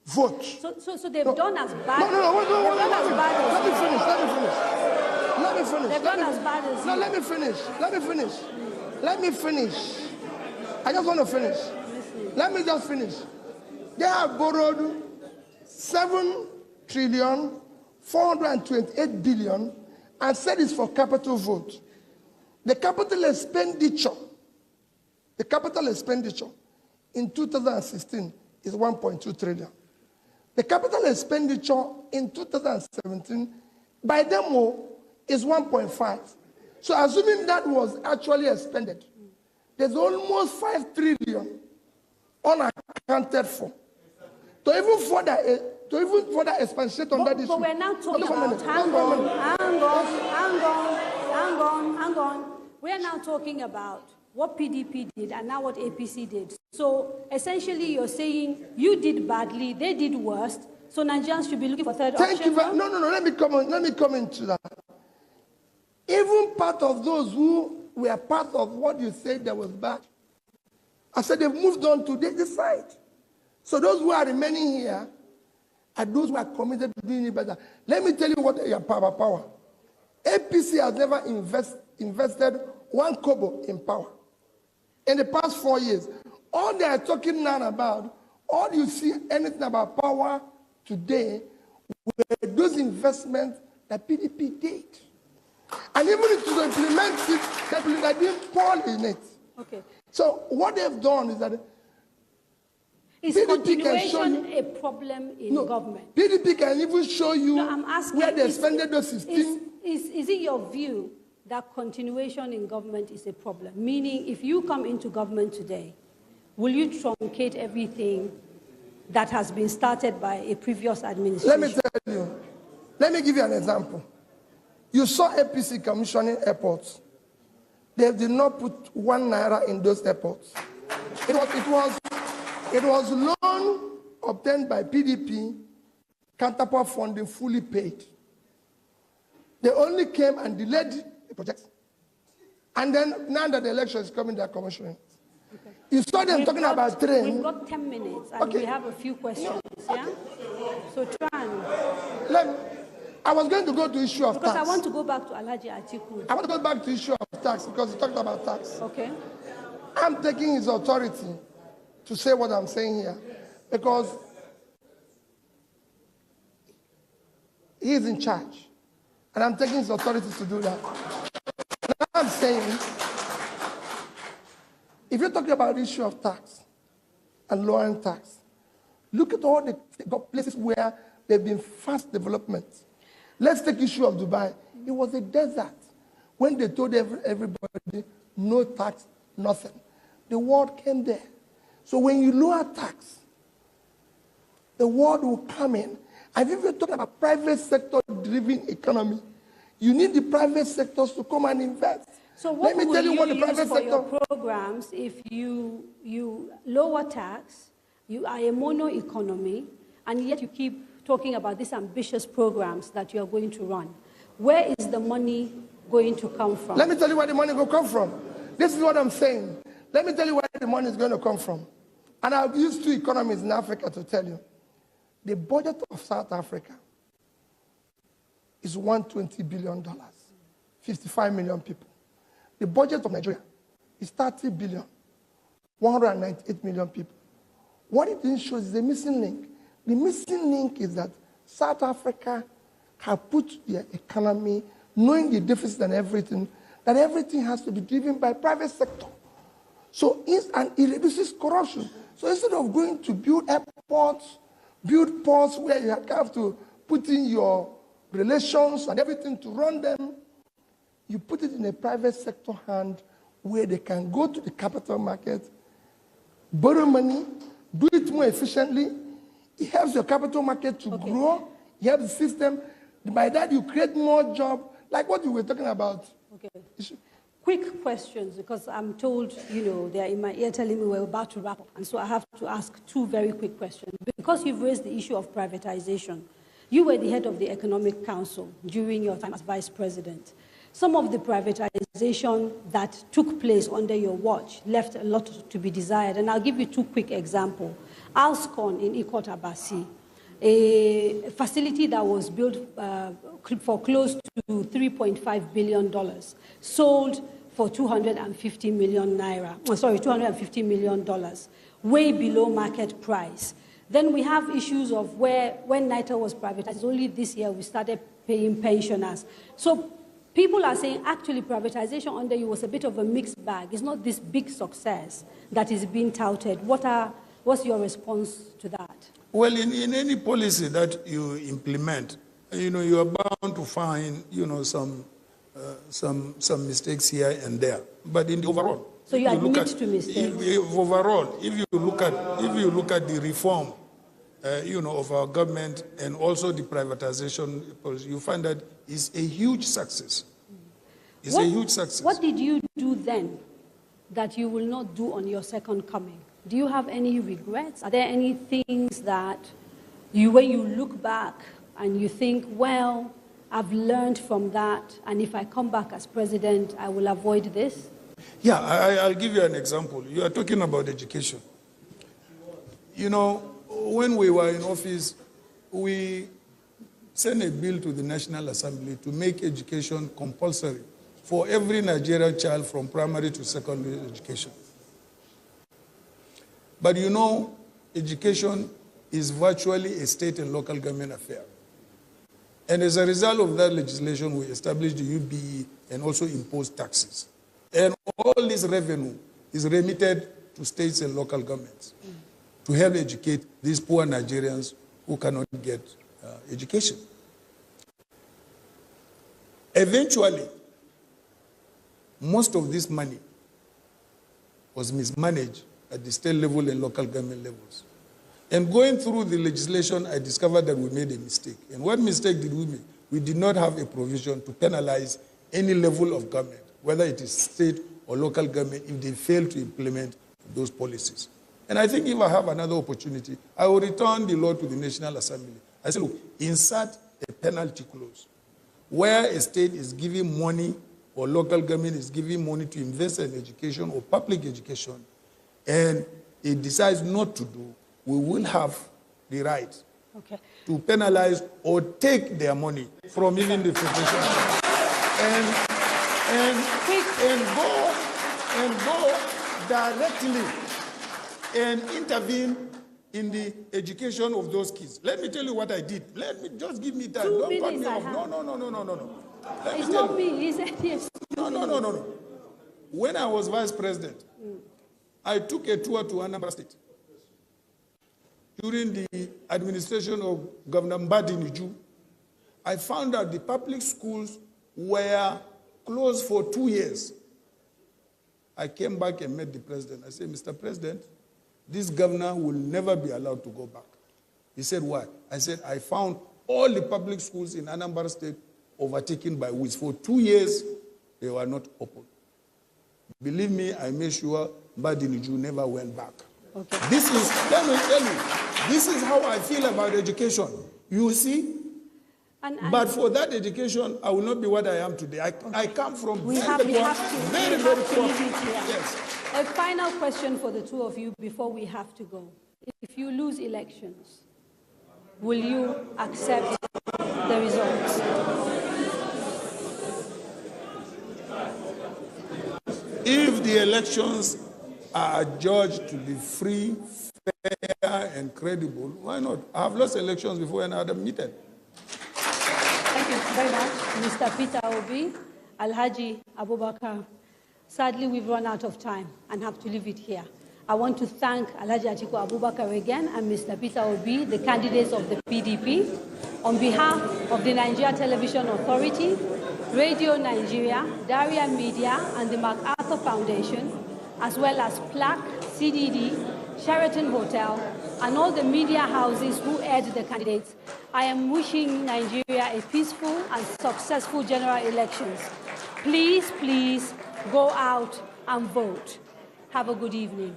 vote. So they've done as bad. No, wait, they've done as bad as let me finish. They've done as bad as No, let me finish. I just want to finish. Let me just finish. They have borrowed 7,428 billion and said it's for capital vote. The capital expenditure in 2016 is 1.2 trillion. The capital expenditure in 2017 by demo is 1.5. So assuming that was actually expended, there's almost 5 trillion unaccounted for. To even further expatiate on that issue. But we're now talking about, hang on. We're now talking about what PDP did and now what APC did. So essentially you're saying you did badly, they did worse, so Nigerians should be looking for third option? Thank you. No, let me come into that. Even part of those who were part of what you said that was bad, I said they've moved on to the side. So those who are remaining here are those who are committed to doing it better. Let me tell you what your power. APC has never invested 1 kobo in power. In the past 4 years, all they are talking now about, all you see anything about power today, were those investments that PDP did. And even to implement it, they didn't fall in it. Okay. So what they've done is that is PDP continuation a problem in government? PDP can even show you I'm asking, where they spent those 16. Is it your view that continuation in government is a problem? Meaning, if you come into government today, will you truncate everything that has been started by a previous administration? Let me tell you. Let me give you an example. You saw APC commissioning airports. They did not put 1 naira in those airports. It was loan obtained by PDP, counterpart funding fully paid. They only came and delayed the project. And then now that the election is coming, they are commissioning. Okay. You saw them talking about train. We've got 10 minutes and we have a few questions. Yeah? So try and... I was going to go to issue of because tax. I want to go back to Alhaji Atiku. I want to go back to issue of tax because he talked about tax. Okay. I'm taking his authority to say what I'm saying here because he is in charge. And I'm taking his authority to do that. Now I'm saying, if you're talking about the issue of tax and lowering tax, look at all the places where there have been fast development. Let's take issue of Dubai. It was a desert when they told everybody no tax, nothing. The world came there. So when you lower tax, the world will come in. And if you're talking about private sector-driven economy, you need the private sectors to come and invest. So what Let me tell you what the private sector... your programs if you lower tax, you are a mono economy, and yet you keep talking about these ambitious programs that you are going to run? Where is the money going to come from? Let me tell you where the money will come from. This is what I'm saying. Let me tell you where the money is going to come from. And I've used 2 economies in Africa to tell you. The budget of South Africa is $120 billion, 55 million people. The budget of Nigeria is 30 billion, 198 million people. What it didn't show is the missing link. The missing link is that South Africa have put their economy, knowing the deficit and everything, that everything has to be driven by private sector. So it reduces corruption. So instead of going to build airports, build ports where you have to put in your relations and everything to run them, you put it in a private sector hand where they can go to the capital market, borrow money, do it more efficiently. It helps your capital market to grow. It helps the system. By that, you create more jobs, like what you were talking about. Okay. Quick questions, because I'm told, they're in my ear telling me we're about to wrap up. And so I have to ask 2 very quick questions. Because you've raised the issue of privatization, you were the head of the Economic Council during your time as vice president. Some of the privatization that took place under your watch left a lot to be desired. And I'll give you 2 quick examples. Alscon in Ikot Abasi, a facility that was built for close to $3.5 billion, sold for 250 million naira, $250 million, way below market price. Then we have issues of when NITA was privatized, only this year we started paying pensioners. So people are saying actually privatization under you was a bit of a mixed bag. It's not this big success that is being touted. What's your response to that? Well, in any policy that you implement, you are bound to find, some mistakes here and there. But in the overall, so you admit to mistakes. Overall, if you look at the reform, of our government and also the privatization policy, you find that it's a huge success. It's a huge success. What did you do then that you will not do on your second coming? Do you have any regrets? Are there any things that when you look back and you think, well, I've learned from that, and if I come back as president, I will avoid this? Yeah, I'll give you an example. You are talking about education. When we were in office, we sent a bill to the National Assembly to make education compulsory for every Nigerian child from primary to secondary education. But education is virtually a state and local government affair. And as a result of that legislation, we established the UBE and also imposed taxes. And all this revenue is remitted to states and local governments to help educate these poor Nigerians who cannot get education. Eventually, most of this money was mismanaged at the state level and local government levels. And going through the legislation, I discovered that we made a mistake. And what mistake did we make? We did not have a provision to penalize any level of government, whether it is state or local government, if they fail to implement those policies. And I think if I have another opportunity, I will return the law to the National Assembly. I said, look, insert a penalty clause where a state is giving money or local government is giving money to invest in education or public education, and it decides not to do, we will have the right to penalize or take their money from even the profession and go directly and intervene in the education of those kids. Let me tell you what I did. Let me just give me time. Don't cut me off. No. It's not me. He said yes. No. When I was vice president, I took a tour to Anambra State. During the administration of Governor Mbadiniju, I found out the public schools were closed for 2 years. I came back and met the president. I said, Mr. President, this governor will never be allowed to go back. He said, why? I said, I found all the public schools in Anambra State overtaken by weeds. For 2 years, they were not open. Believe me, I made sure Mbadiniju never went back. Okay. This is, let me tell you, this is how I feel about education. You see? But for that education, I will not be what I am today. I come from very poor. Yes. A final question for the two of you before we have to go. If you lose elections, will you accept the results? If the elections are judged to be free, fair, and credible, why not? I have lost elections before and I had admitted. Thank you very much, Mr. Peter Obi, Alhaji Abubakar. Sadly, we've run out of time and have to leave it here. I want to thank Alhaji Atiku Abubakar again and Mr. Peter Obi, the candidates of the PDP, on behalf of the Nigeria Television Authority, Radio Nigeria, Daria Media, and the MacArthur Foundation, as well as PLAC, CDD, Sheraton Hotel, and all the media houses who aired the candidates. I am wishing Nigeria a peaceful and successful general elections. Please, please go out and vote. Have a good evening.